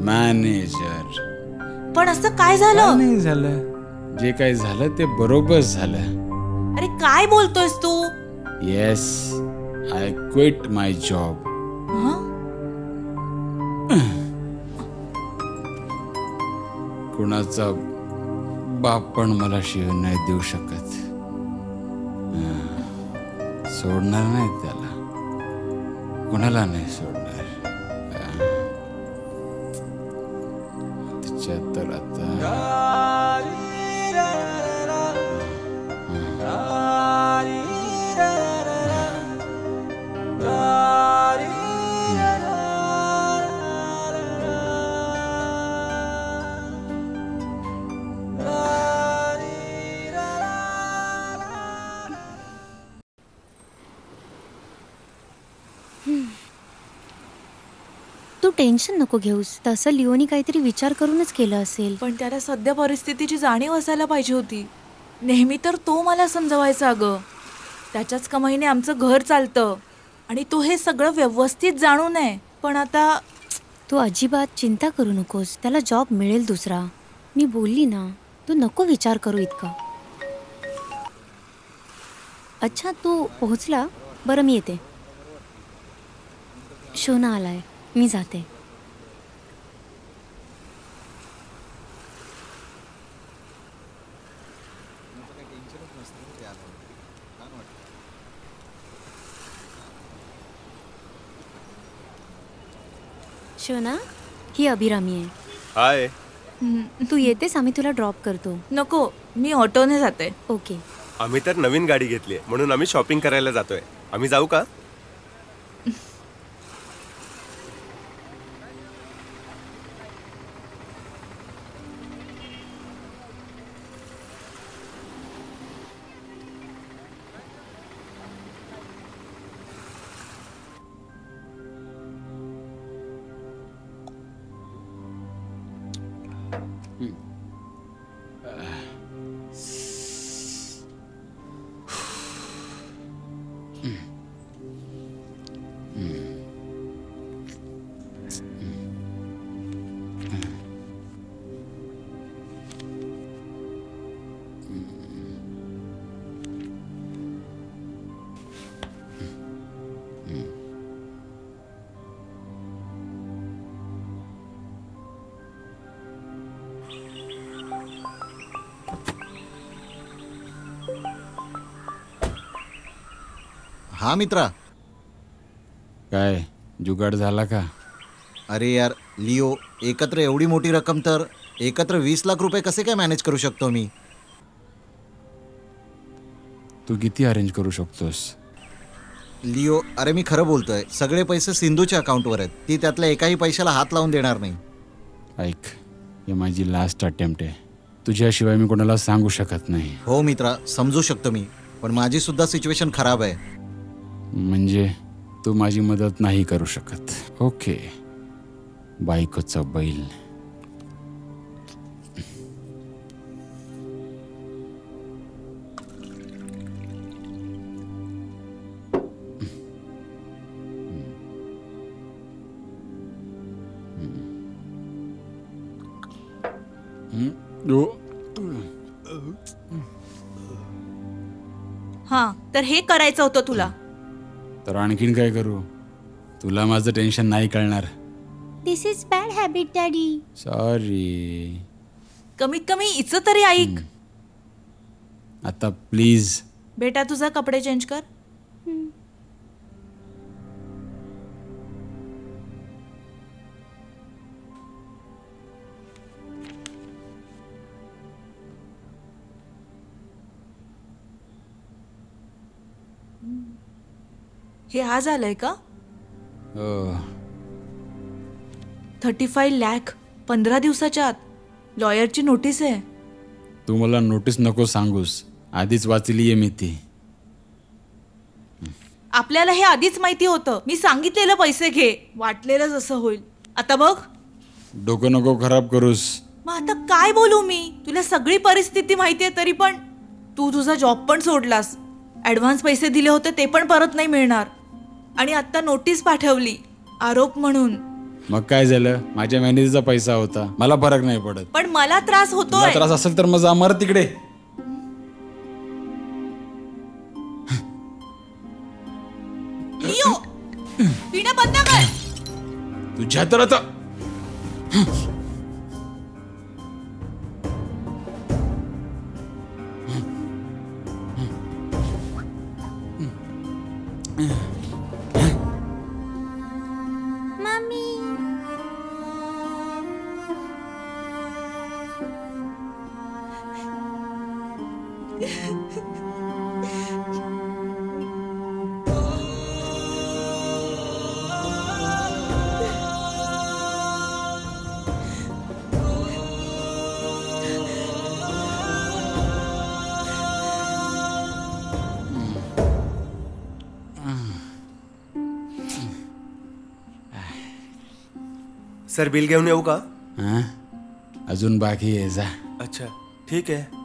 मॅनेजर. पण असं काय झालं? नाही झालं, जे काय झालं ते बरोबर झालं. अरे काय बोलतोयस तू? Yes, I quit my job. कुणाचा बाप पण मला शिव नाही देऊ शकत. सोडणार नाही त्याला, कुणाला नाही सोडणार. तिच्यात तर आता तू टेन्शन नको घेऊस. तसं लिओनी काहीतरी विचार करूनच केलं असेल. पण त्याला सध्या परिस्थितीची जाणीव असायला पाहिजे होती. नेहमी तर तो मला समजवायचा अगं. त्याच्याच कमाईने आमचं घर चालतं आणि तो हे सगळं व्यवस्थित जाणू नये. पण आता तू अजिबात चिंता करू नकोस, त्याला जॉब मिळेल दुसरा. मी बोलली ना, तू नको विचार करू इतका. अच्छा तू पोहोचला? बरं मी येते. शोना आलाय, मी जाते. शोना, ही अभिरामी आहे. हाय. तू येतेस, आम्ही तुला ड्रॉप करतो. नको, मी ऑटोने जाते. ओके. आम्ही तर नवीन गाडी घेतली आहे, म्हणून आम्ही शॉपिंग करायला जातोय. आम्ही जाऊ का? हा मित्रा. काय जुगाड झाला का? अरे यार लिओ, एकत्र एवढी मोठी रक्कम तर एकत्र 20 लाख रुपये कसे काय मॅनेज करू शकतो मी? तू किती अरेंज करू शकतोस? लिओ अरे मी खरं बोलतोय, सगळे पैसे सिंधूच्या अकाउंटवर आहेत. ती त्यातल्या एकाही पैशाला हात लावून देणार नाही. ऐक, ही माझी लास्ट अटेम्प्ट आहे. तुझ्याशिवाय मी कोणाला सांगू शकत नाही. हो मित्रा, समजू शकतो मी, पण माझी सुद्धा सिच्युएशन खराब आहे. म्हणजे तू माझी मदत नाही करू शकत. ओके, बायकोचा बैल. हा तर हे करायचं होतं तुला. तर आणखीन काय करू? तुला माझं टेन्शन नाही कळणार. This is bad habit daddy. Sorry. कमीत कमी हिचं तरी ऐक. आता प्लीज. बेटा तुझा कपडे चेंज कर. हे आज आलंय का? 35 लाख 15 दिवसाच्या आत. लॉयरची नोटीस आहे. तू मला नोटीस नको सांगूस, आधीच वाचली आहे मी ती. आपल्याला हे आधीच माहिती होतं. मी सांगितलेलं पैसे घे, वाटलेलं जसं होईल. आता बघ. डोकं नको खराब करूस. मग आता काय बोलू मी? तुला सगळी परिस्थिती माहितीये तरी पण तू तुझा जॉब पण सोडलास. ऍडव्हान्स पैसे दिले होते ते पण परत नाही मिळणार. आणि आता नोटीस पाठवली आरोप म्हणून. मग काय झालं? माझ्या मॅनेजरचा पैसा होता, मला फरक नाही पडत. पण मला त्रास होतोय. त्रास असेल तर मग जा मर तिकडे. लिओ पिणं बंद कर. तुझ्या तर आता मम्मी. सर बिल घेऊन येऊ का? अजून बाकी आहे, जा. अच्छा ठीक आहे.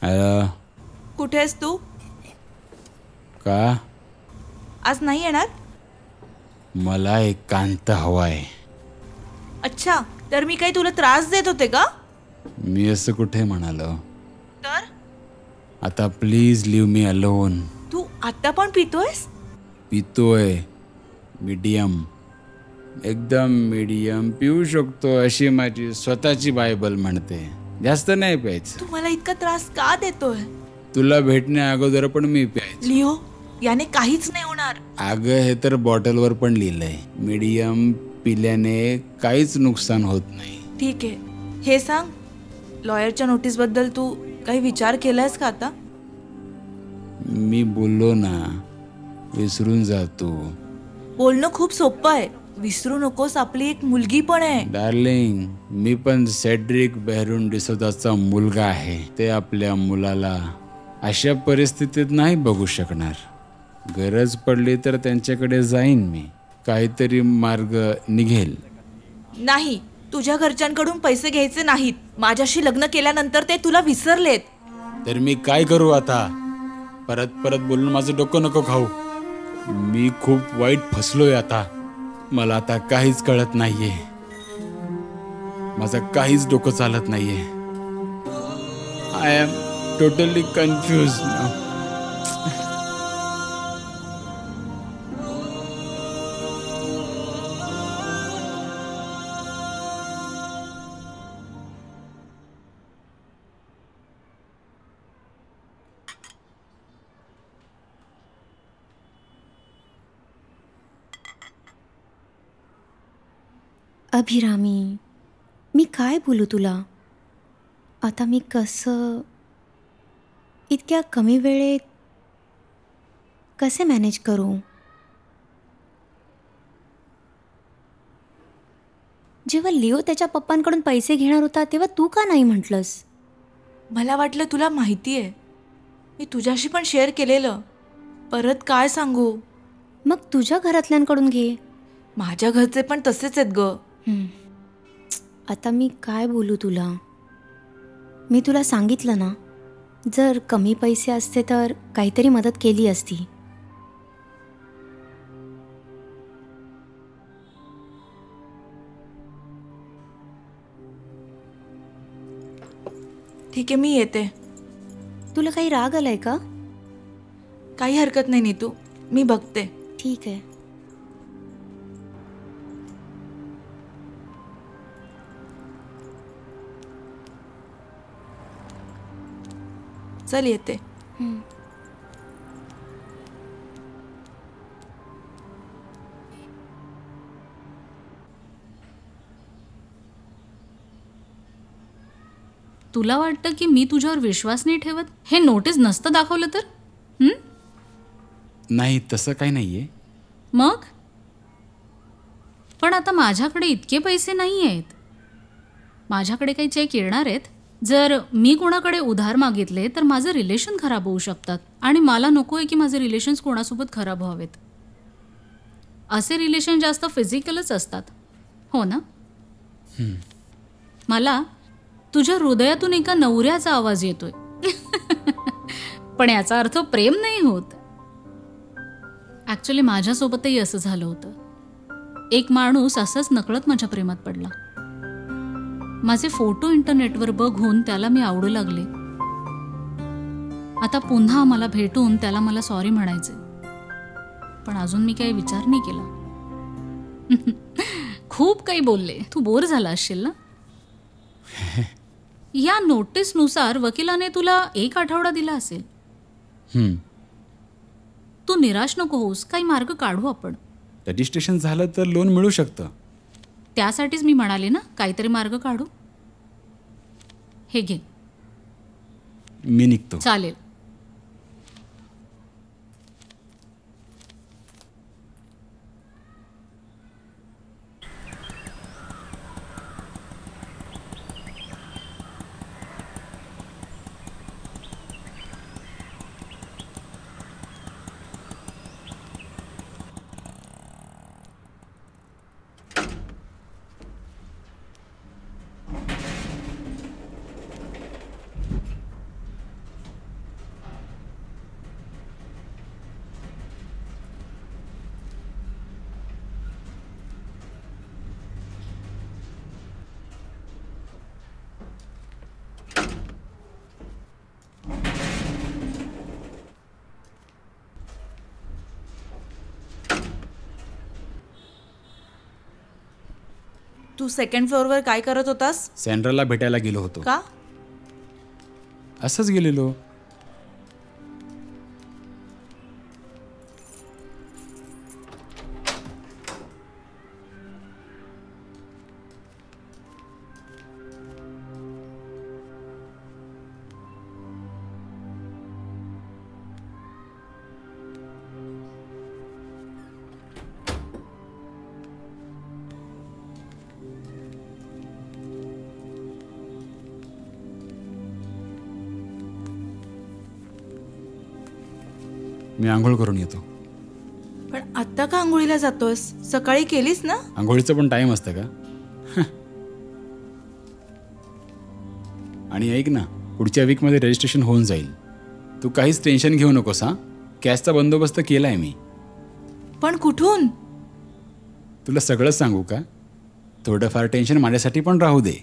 हॅलो. कुठे आहेस तू? का? आज नाही येणार? मला एकांत हवाय. अच्छा, तर मी काही तुला त्रास देत होते का? मी असं कुठे म्हणालो? तर आता प्लीज लिव्ह मी अलोन. तू आता पण पितोयस? पितोय, मीडियम, एकदम मीडियम पिऊ शकतो अशी माझी स्वतःची बायबल म्हणते. जास्त नाही प्यायचं. तू मला इतका त्रास का देतोय? तुला भेटण्या अगोदर पण मी प्यायचं. लिओ, याने काहीच नाही होणार. अगं हे तर बॉटलवर पण लिहिलंय, मीडियम पिल्याने काहीच नुकसान होत नाही. ठीक आहे, हे सांग, लॉयरच्या नोटीस बद्दल तू काही विचार केलायस का आता? मी बोललो ना, विसरून जातो. बोलणं खूप सोपं आहे, विसरू नकोस. आपली एक मुलगी पण आहे. डार्लिंग, मी पण सेड्रिक बेहरून डिसोजाचा मुलगा आहे. ते आपल्या मुलाला अशा परिस्थितीत नाही बघू शकणार. गरज पडली तर त्यांच्याकडे जाईन मी, काहीतरी मार्ग निघेल. नाही, तुझ्या घरच्यांकडून पैसे घ्यायचे नाहीत. माझ्याशी लग्न केल्यानंतर ते तुला विसरलेत. तर मी काय करू आता? परत परत बोलून माझं डोकं नको खाऊ. मी खूप वाईट फसलोय आता. मला आता काहीच कळत नाहीये. माझं काहीच डोकं चालत नाहीये. I am totally confuse now. Abhirami, मी काय बोलू तुला आता? मी कसं इतक्या कमी वेळेत कसे मॅनेज करू? जेव्हा लिओ त्याच्या पप्पांकडून पैसे घेणार होता तेव्हा तू का नाही म्हटलंस? मला वाटलं तुला माहिती आहे. मी तुझ्याशी पण शेअर केलेलं. परत काय सांगू? मग तुझ्या घरातल्यांकडून घे. माझ्या घरचे पण तसेच आहेत ग. आता मी काय बोलू तुला. मी तुला सांगितलं ना, जर कमी पैसे असते तर काहीतरी मदत केली असती. ठीक आहे, मी येते. तुला काही राग आलाय का? काही हरकत नाही नीतू, मी बघते. ठीक आहे. चल येते. तुला वाटतं की मी तुझ्यावर विश्वास नाही ठेवत? हे नोटीस नसतं दाखवलं तर? नाही, तसं काही नाहीये. मग पण आता माझ्याकडे इतके पैसे नाही आहेत. माझ्याकडे काही चेक येणार आहेत. जर मी कोणाकडे उधार मागितले तर माझं रिलेशन खराब होऊ शकतात आणि मला नको आहे की माझे रिलेशन्स कोणासोबत खराब व्हावेत. असे रिलेशन जास्त फिजिकलच असतात, हो ना? मला तुझ्या हृदयातून एका नवऱ्याचा आवाज येतोय. पण याचा अर्थ प्रेम नाही होत. ॲक्च्युली माझ्यासोबतही असं झालं होतं. एक माणूस असंच नकळत माझ्या प्रेमात पडला. माझे फोटो इंटरनेटवर बघून त्याला मी आवडू लागले. आता पुन्हा मला भेटून त्याला मला सॉरी म्हणायचे, पण अजून मी काही विचार नाही केला. खूप काही बोलले. तू बोर झाला असशील ना? या नोटीसनुसार वकिलाने तुला 1 आठवडा दिला असेल. तू निराश नको होऊस, काही मार्ग काढू आपण. रजिस्ट्रेशन झालं तर लोन मिळू शकतं. त्यासाठीच मी म्हणाले ना, काहीतरी मार्ग काढू. हे घे. मी निघतो. चालेल. तू 2nd फ्लोअरवर काय करत होतास? सँड्राला भेटायला गेलो होतो. का? असंच गेलेलो. मी आंघोळ करून येतो. पण आत्ता का आंघोळीला जातोस? सकाळी केलीस ना? आंघोळीचं पण टाइम असतं का? आणि ऐक ना, पुढच्या वीकमध्ये रजिस्ट्रेशन होऊन जाईल. तू काहीच टेन्शन घेऊ नकोस. हा, कॅशचा बंदोबस्त केलाय मी. पण कुठून? तुला सगळंच सांगू का? थोडंफार टेन्शन माझ्यासाठी पण राहू दे.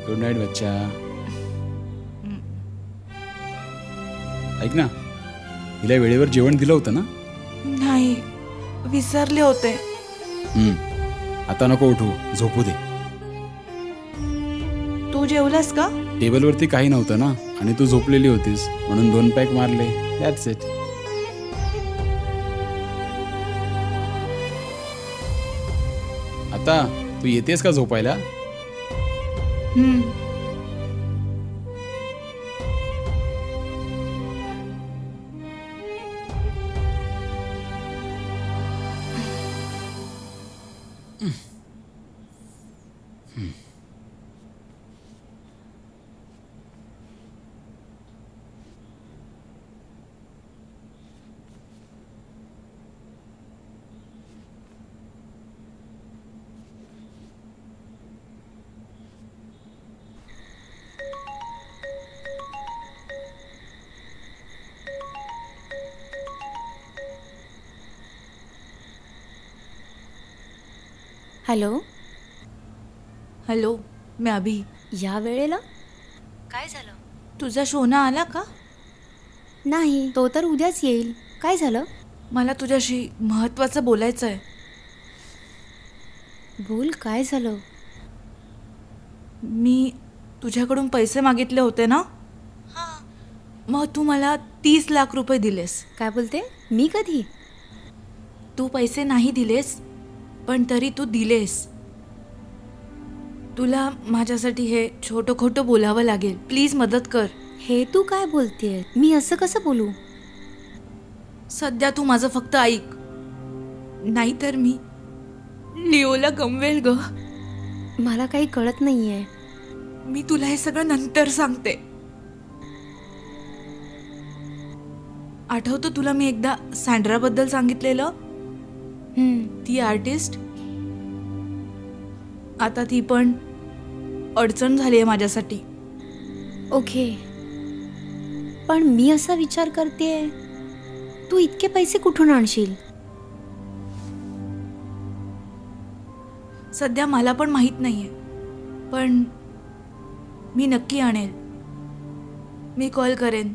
गुड नाईट बच्चा. ऐक ना, हिला वेळेवर जेवण दिलं होतं ना? नाही, विसरले होते. आता नको उठू, झोपू दे. तू जेवलास का? टेबलवरती काही नव्हतं ना, आणि तू झोपलेली होतीस म्हणून 2 पॅक मारले. That's it. आता तू येतेस का झोपायला? हॅलो. हॅलो, मी अभि. या वेळेला काय झालं? तुझा शोना आला का? नाही, तो तर उद्याच येईल. काय झालं? मला तुझ्याशी महत्त्वाचं बोलायचं आहे. बोल, काय झालं? मी तुझ्याकडून पैसे मागितले होते ना, मग तू मला 30 लाख रुपये दिलेस. काय बोलते? मी कधी? तू पैसे नाही दिलेस, पण तरी तू दिलेस. तुला माझ्यासाठी हे छोटं खोटं बोलावं लागेल. प्लीज मदत कर. हे तू काय बोलतेय? मी असं कसं बोलू? सध्या तू माझं फक्त ऐक, नाहीतर मी लिओला गमवेल ग. मला काही कळत नाहीये. मी तुला हे सगळं नंतर सांगते. आठवतं तुला मी एकदा सँड्राबद्दल सांगितलेलं? ती आर्टिस्ट, आता ती पण अडचण झाली आहे माझ्यासाठी. ओके, पण मी असा विचार करते, तू इतके पैसे कुठून आणशील? सध्या मला पण माहित नाहीये, पण मी नक्की आणेल. मी कॉल करेन.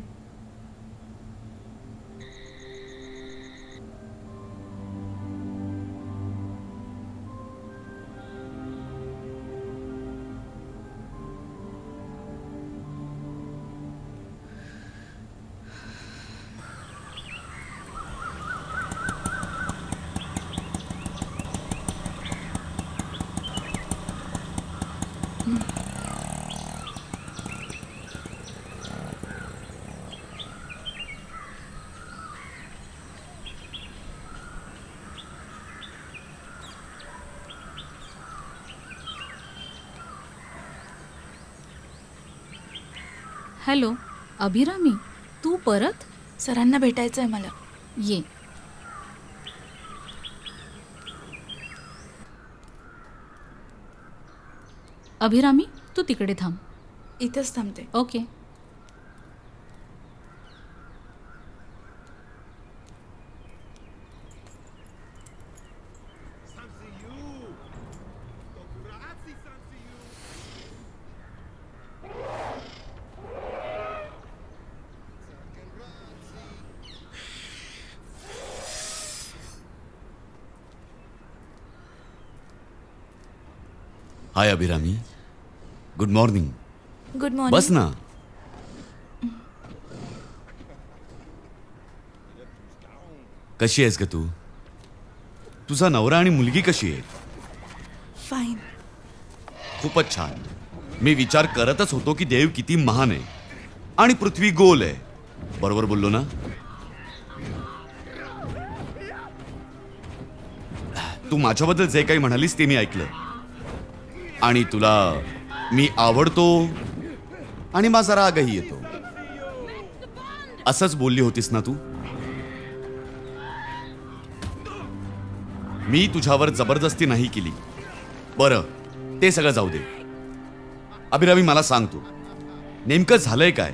हॅलो अभिरामी, तू परत? सरांना भेटायचं आहे मला. ये. अभिरामी, तू तिकडे थांब. इथंच थांबते. Okay. Hi Abhirami, good morning. Good morning. बस ना. कशी आहेस ग तू? तुझा नवरा आणि मुलगी कशी आहे? फाईन. खूपच छान. मी विचार करतच होतो की देव किती महान आहे आणि पृथ्वी गोल आहे. बरोबर बोललो ना? तू माझ्याबद्दल जे काही म्हणालीस ते मी ऐकलं, आणि तुला मी आवडतो आणि माझा रागही येतो. असंच बोलली होतीस ना तू? मी तुझ्यावर जबरदस्ती नाही केली. बरं, ते सगळं जाऊ दे. अभिरामी, मला सांग, तू नेमकं झालंय काय?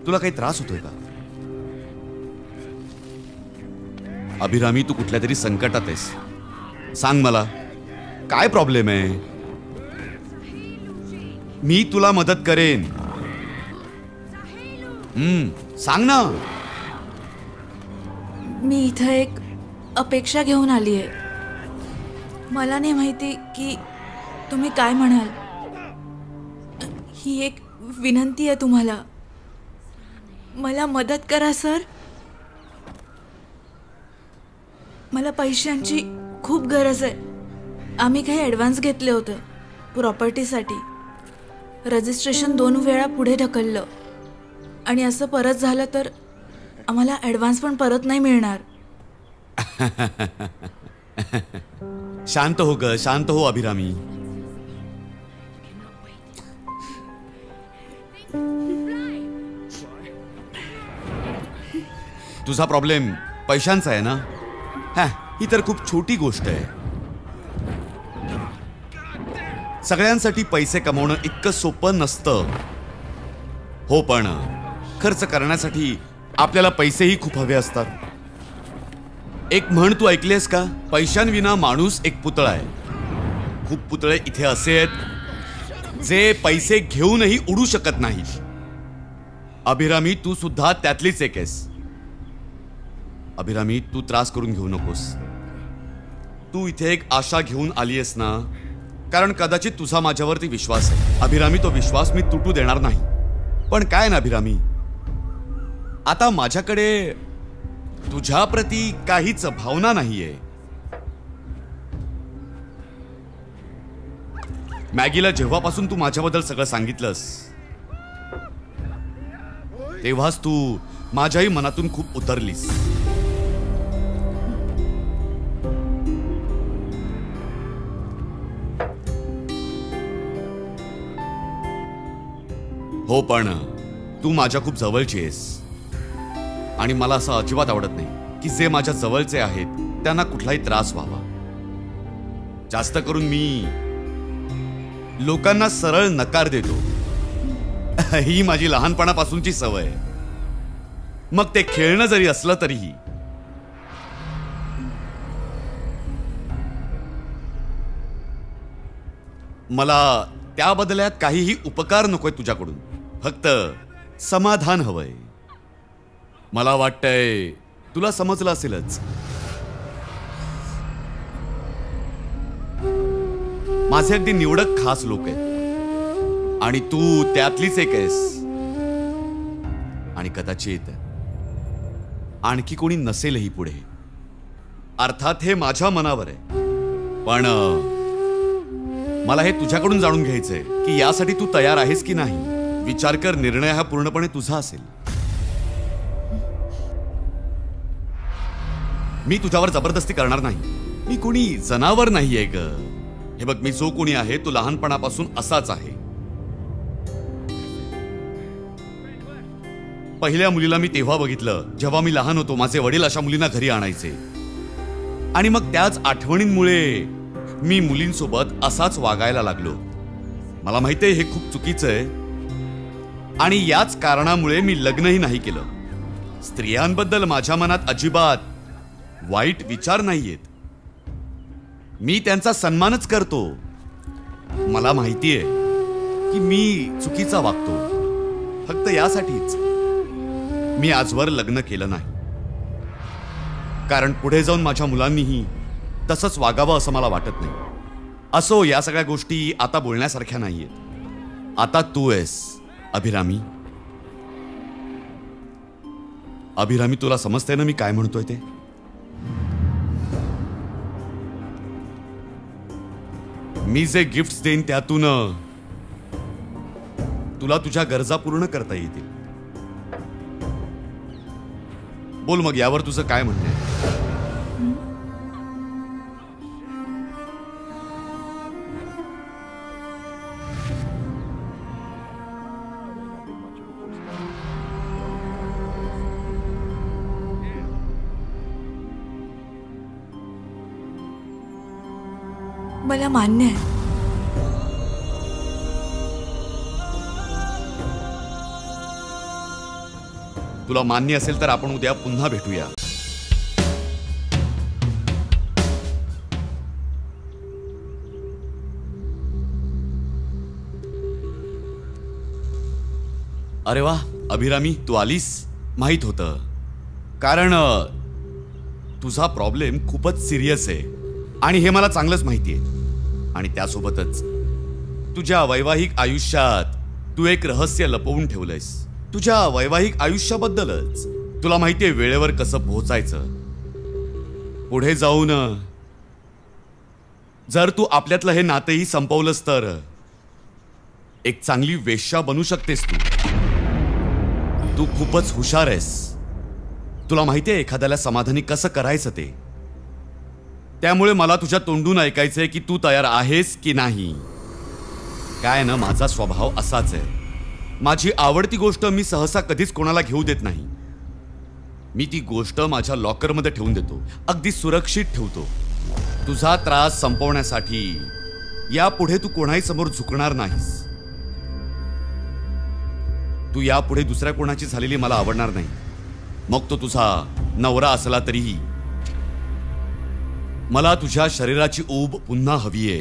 तुला काही त्रास होतोय का? अभिरामी, तू कुठल्या तरी संकटात आहेस. सांग मला, काय प्रॉब्लेम आहे? मी तुला मदत करेन. सांग ना. मी इथं एक अपेक्षा घेऊन आली आहे. मला नाही माहिती की तुम्ही काय म्हणाल. ही एक विनंती आहे तुम्हाला. मला मदत करा सर. मला पैशांची खूप गरज आहे. आम्ही काही ॲडव्हान्स घेतले होते प्रॉपर्टीसाठी. रजिस्ट्रेशन 2 वेळा पुढे ढकललं आणि असं परत झालं तर आम्हाला ॲडव्हान्स पण परत नाही मिळणार. शांत हो ग, शांत हो अभिरामी. तुझा प्रॉब्लेम पैशांचा आहे ना? ही तर खूप छोटी गोष्ट आहे. सगळ्यांसाठी पैसे कमवणं इतकं सोपं नसतं. हो, पण खर्च करण्यासाठी आपल्याला पैसेही खूप हवे असतात. एक म्हण तू ऐकलीस का? पैशांविना माणूस एक पुतळा आहे. खूप पुतळे इथे असे आहेत जे पैसे घेऊनही उडू शकत नाहीत. अभिरामी, तू सुद्धा त्यातलीच एक आहेस. अभिरामी, तू त्रास करून घेऊ नकोस. तू इथे एक आशा घेऊन आलीयस ना, कारण कदाचित तुझा माझ्यावरती विश्वास आहे. अभिरामी, तो विश्वास मी तुटू देणार नाही. पण काय ना अभिरामी, आता माझ्याकडे तुझ्या प्रती काहीच भावना नाहीये. मॅगीला जेव्हापासून तू माझ्याबद्दल सगळं सांगितलंस तेव्हाच तू माझ्याही मनातून खूप उतरलीस. हो, पण तू माझ्या खूप जवळची आहेस आणि मला असं अजिबात आवडत नाही की जे माझ्या जवळचे आहेत त्यांना कुठलाही त्रास व्हावा. जास्त करून मी लोकांना सरळ नकार देतो. ही माझी लहानपणापासूनची सवय आहे. मग ते खेळणं जरी असलं तरीही. मला त्या बदल्यात काहीही उपकार नकोय तुझ्याकडून. फक्त समाधान हवंय. मला वाटतंय तुला समजलं असेलच. माझे अगदी निवडक खास लोक आहेत आणि तू त्यातलीच एक आहेस. आणि कदाचित आणखी कोणी नसेलही पुढे. अर्थात हे माझ्या मनावर आहे. पण मला हे तुझ्याकडून जाणून घ्यायचंय की यासाठी तू तयार आहेस की नाही. विचार कर. निर्णय हा पूर्णपणे तुझा असेल. मी तुझ्यावर जबरदस्ती करणार नाही. मी कोणी जनावर नाहीये ग. हे बघ, मी जो कोणी आहे तो लहानपणापासून असाच आहे. पहिल्या मुलीला मी तेव्हा बघितलं जेव्हा मी लहान होतो. माझे वडील अशा मुलींना घरी आणायचे आणि मग त्याच आठवणींमुळे मी मुलींसोबत असाच वागायला लागलो. मला माहितीये हे खूप चुकीचं आहे आणि याच कारणामुळे मी लग्नही नाही केलं. स्त्रियांबद्दल माझ्या मनात अजिबात वाईट विचार नाहीयेत. मी त्यांचा सन्मानच करतो. मला माहितीये की मी चुकीचा वागतो. फक्त यासाठीच मी आजवर लग्न केलं नाही. कारण पुढे जाऊन माझ्या मुलांनीही तसंच वागावं असं मला वाटत नाही. असो, या सगळ्या गोष्टी आता बोलण्यासारख्या नाहीयेत. आता तू आहेस अभिरामी. अभिरामी, तुला समजतंय ना मी काय म्हणतोय ते? मी जे गिफ्ट्स देईन त्यातून तुला तुझ्या गरजा पूर्ण करता येतील. बोल मग, यावर तुझं काय म्हणणं आहे? मला मान्य आहे. तुला मान्य असेल तर आपण उद्या पुन्हा भेटूया. अरे वा अभिरामी, तू आलीस. माहित होतं, कारण तुझा प्रॉब्लेम खूपच सिरियस आहे आणि हे मला चांगलंच माहिती आहे. आणि त्यासोबतच तुझ्या वैवाहिक आयुष्यात तू एक रहस्य लपवून ठेवलंयस. तुझ्या वैवाहिक आयुष्याबद्दलच. तुला माहितीये वेळेवर कसं पोहोचायचं. पुढे जाऊन जर तू आपल्यातलं हे नातेही संपवलंस तर एक चांगली वेश्या बनू शकतेस तू. तू खूपच हुशार आहेस. तुला माहितीये एखाद्याला समाधानी कसं करायचं ते. त्यामुळे मला तुझ्या तोंडून ऐकायचंय की तू तयार आहेस की नाही. काय ना, माझा स्वभाव असाच आहे. माझी आवडती गोष्ट मी सहसा कधीच कोणाला घेऊ देत नाही. मी ती गोष्ट माझ्या लॉकरमध्ये ठेवून देतो, अगदी सुरक्षित ठेवतो. तुझा त्रास संपवण्यासाठी यापुढे तू कोणाही समोर झुकणार नाहीस. तू यापुढे दुसऱ्या कोणाची झालेली मला आवडणार नाही. मग तो तुझा नवरा असला तरीही. मला तुझ्या शरीराची ऊब पुन्हा हवीये.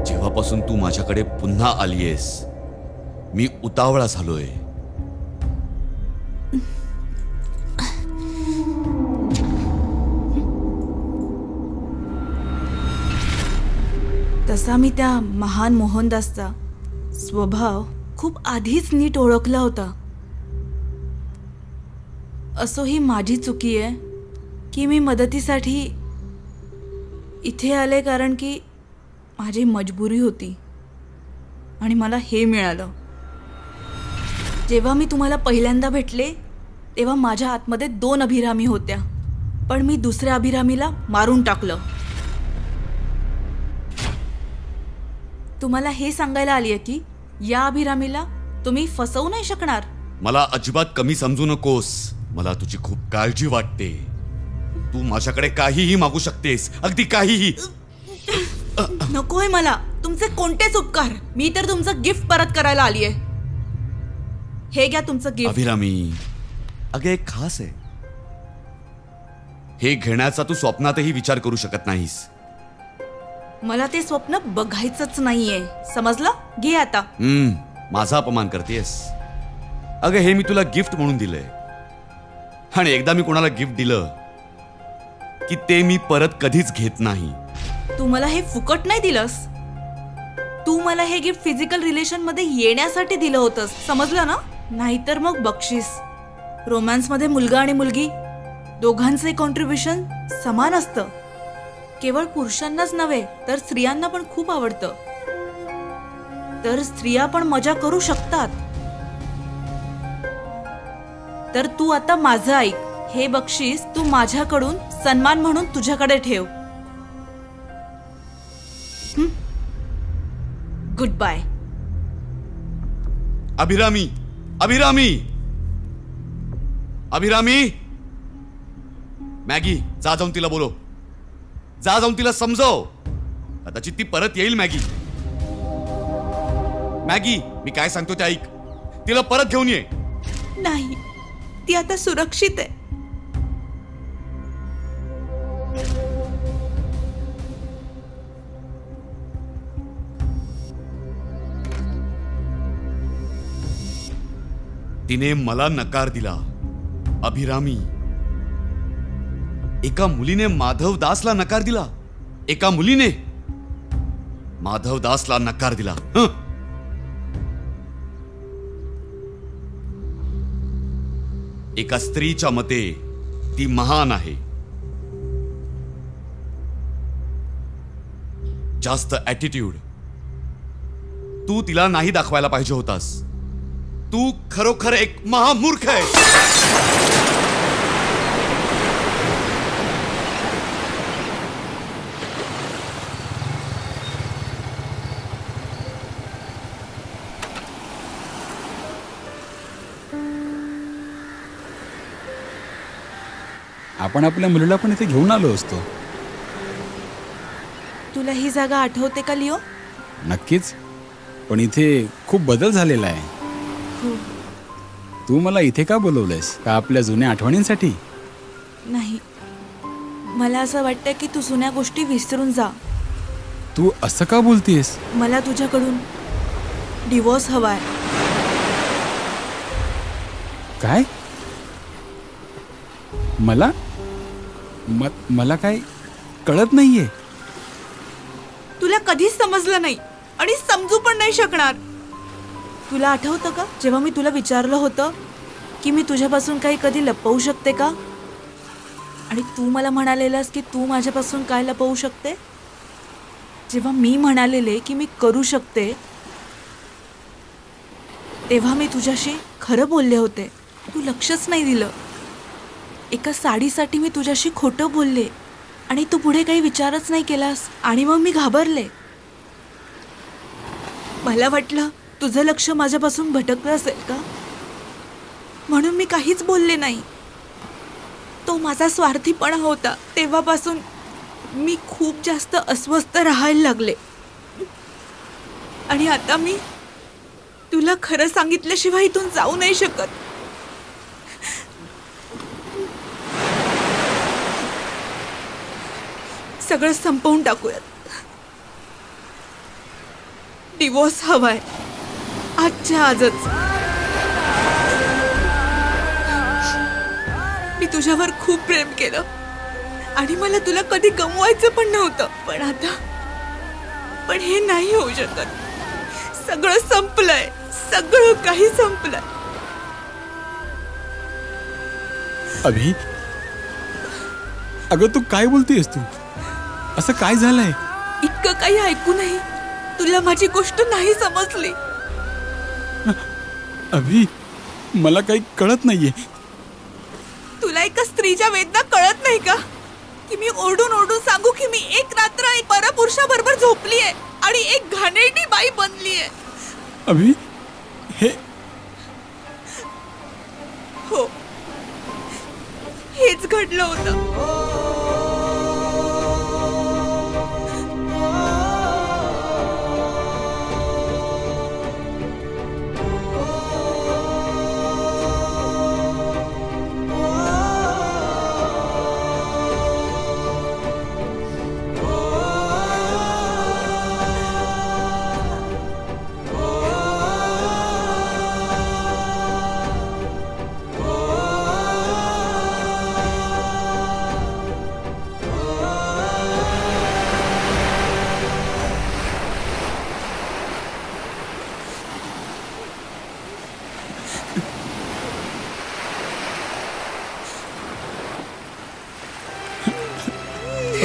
जेव्हापासून तू माझ्याकडे पुन्हा आलीयस मी उतावळा झालोय. तसा मी त्या महान मोहनदासचा स्वभाव खूप आधीच नीट ओळखला होता. असो ही माझी चुकी आहे की मी मदतीसाठी इथे आले, कारण की माझी मजबुरी होती आणि मला हे मिळालं. जेव्हा मी तुम्हाला पहिल्यांदा भेटले तेव्हा माझ्या आतमध्ये 2 अभिरामी होत्या, पण मी दुसऱ्या अभिरामीला मारून टाकलं. तुम्हाला हे सांगायला आली आहे की या अभिरामीला तुम्ही फसवू नाही शकणार. मला अजिबात कमी समजू नकोस. मला तुझी खूप काळजी वाटते. तू माझ्याकडे काहीही मागू शकतेस, अगदी काहीही. नकोय मला तुमचे कोणतेच उपकार. मी तर तुमचं गिफ्ट परत करायला आलीये. हे घ्या तुमचं गिफ्ट. अभिरामी, अगं एक खास आहे. हे घेण्याचा तू स्वप्नातही विचार करू शकत नाहीस. मला ते स्वप्न बघायचंच नाहीये, समजलं? घे आता. माझा अपमान करतेस. अगं हे मी तुला गिफ्ट म्हणून दिलंय आणि एकदा मी कोणाला गिफ्ट दिलं की ते मी परत कधीच घेत नाही. तू मला हे फुकट नाही दिलंस. तू मला हे गिफ्ट फिजिकल रिलेशन मध्ये येण्यासाठी दिलं होतंस, समजलं ना? नाहीतर मग बक्षीस. रोमॅन्स मध्ये मुलगा आणि मुलगी दोघांचे कॉन्ट्रीब्युशन समान असतं. केवळ पुरुषांनाच नव्हे तर स्त्रियांना पण खूप आवडतं. तर स्त्रिया पण मजा करू शकतात. तर तू आता माझं ऐक. हे बक्षीस तू माझ्याकडून सन्मान म्हणून तुझ्याकडे ठेव. Good bye. Abhirami, Abhirami, Abhirami. Maggie, जा जाऊन तिला बोलो. जा जाऊन तिला समजव. कदाचित ती परत येईल. मॅगी, मॅगी, मी काय सांगतो ते ऐक. तिला परत घेऊन ये. नाही, ती आता सुरक्षित आहे. तिने मला नकार दिला. अभिरामी, एका मुलीने माधव दासला नकार दिला. एका मुलीने माधव दासला नकार दिला. एका स्त्रीच्या मते ती महान आहे. जास्त ॲटिट्यूड तू तिला नाही दाखवायला पाहिजे होतास. तू खरोखर एक महामूर्ख आहे. आपण आपल्या मुलीला पण इथे घेऊन आलो असतो. तुला ही जागा आठवते का लिओ? नक्कीच, पण इथे खूप बदल झालेला आहे. हो. तू मला इथे का बोलवलंयस? का आपल्या जुन्या आठवणींसाठी? नाही, मला असं वाटतं की तू जुन्या गोष्टी विसरून जा. तू असं का बोलतेस? मला तुझ्याकडून डिवोर्स हवाय. काय? मला मला काय कळत नाहीये. तुला कधीच समजलं नाही आणि समजू पण नाही शकणार. तुला आठवतं का जेव्हा मी तुला विचारलं होतं की मी तुझ्यापासून काही कधी लपवू शकते का? आणि तू मला म्हणालेलास की तू माझ्यापासून काय लपवू शकते? जेव्हा मी म्हणालेले की मी करू शकते, तेव्हा मी तुझ्याशी खरं बोलले होते. तू लक्षच नाही दिलं. एका साडीसाठी मी तुझ्याशी खोटं बोलले आणि तू पुढे काही विचारच नाही केलास. आणि मग मी घाबरले. मला वाटलं तुझं लक्ष माझ्यापासून भटकलं असेल का, म्हणून मी काहीच बोलले नाही. तो माझा स्वार्थीपणा होता. तेव्हापासून मी खूप जास्त अस्वस्थ राहायला लागले. आणि आता मी तुला खरं सांगितल्याशिवाय इथून जाऊ नाही शकत. सगळं संपवून टाकूयात. डिवोर्स हवाय आजच्या आजच. मी तुझ्यावर खूप प्रेम केलं आणि मला तुला कधी गमवायचं पण नव्हतं. पण हे नाही होऊ शकत. सगळं संपलंय. सगळं काही संपलंय. अभि, अगं तू काय बोलतेस? तू असं काय झालंय? इतकं काही ऐकू नाही. तुला माझी गोष्ट नाही समजली. अभि, मला काही कळत नाहीये. तुला एका स्त्रीच्या वेदना कळत नाही का? की मी ओरडून ओरडून सांगू की मी एक रात्र एक परपुरुषाबरोबर झोपलीये आणि एक घाणेरडी बाई बनलीये. अभि, हे हो, हेच घडलं होतं.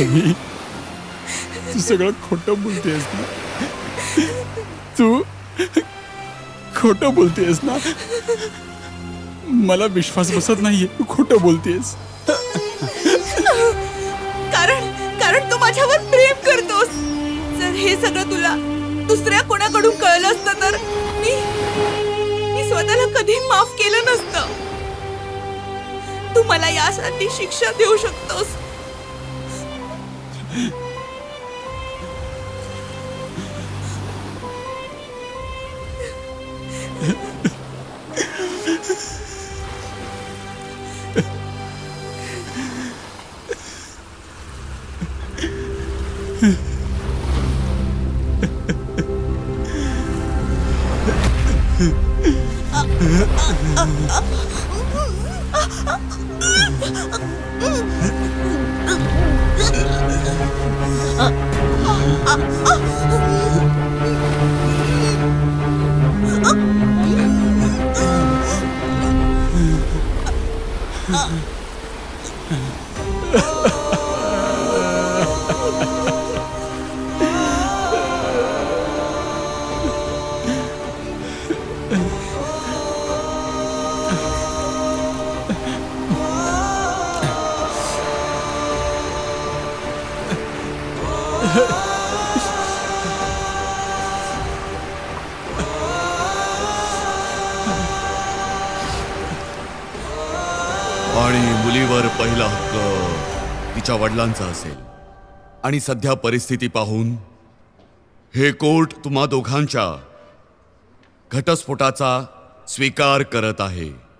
अभि, तू सगळं खोटं बोलतेस ना? तू खोटं बोलतेस ना? मला विश्वास बसत नाहीये. तू खोटं बोलतेस. कारण तू माझ्यावर प्रेम करतोस. जर हे सगळं तुला दुसऱ्या कोणाकडून कळलं असतं तर मी स्वतःला कधी माफ केलं नसतं. तू मला यासाठी शिक्षा देऊ शकतोस. आणि मुलीवर पहिला हक्क तिच्या वडिलांचा असेल. आणि सध्या परिस्थिती पाहून हे कोर्ट तुम्हा दोघांच्या घटस्फोटाचा स्वीकार करत आहे.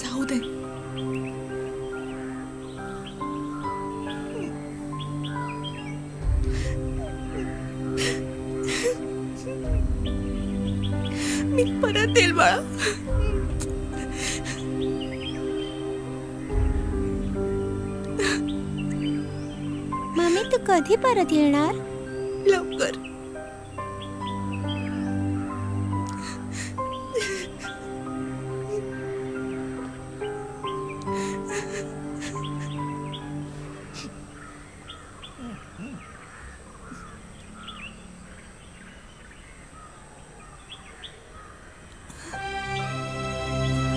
जाऊ दे. मी परत येईल बाळा. मम्मी तू कधी परत येणार? लवकर.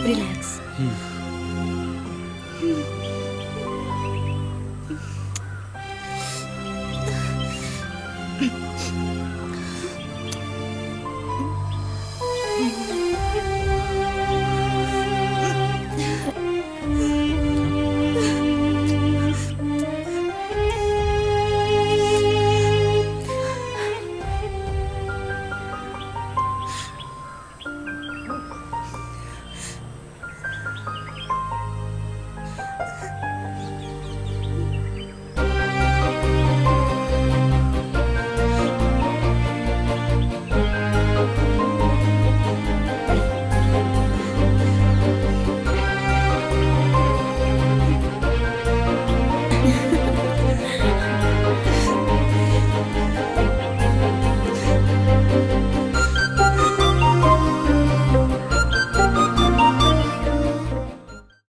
रिलॅक्स.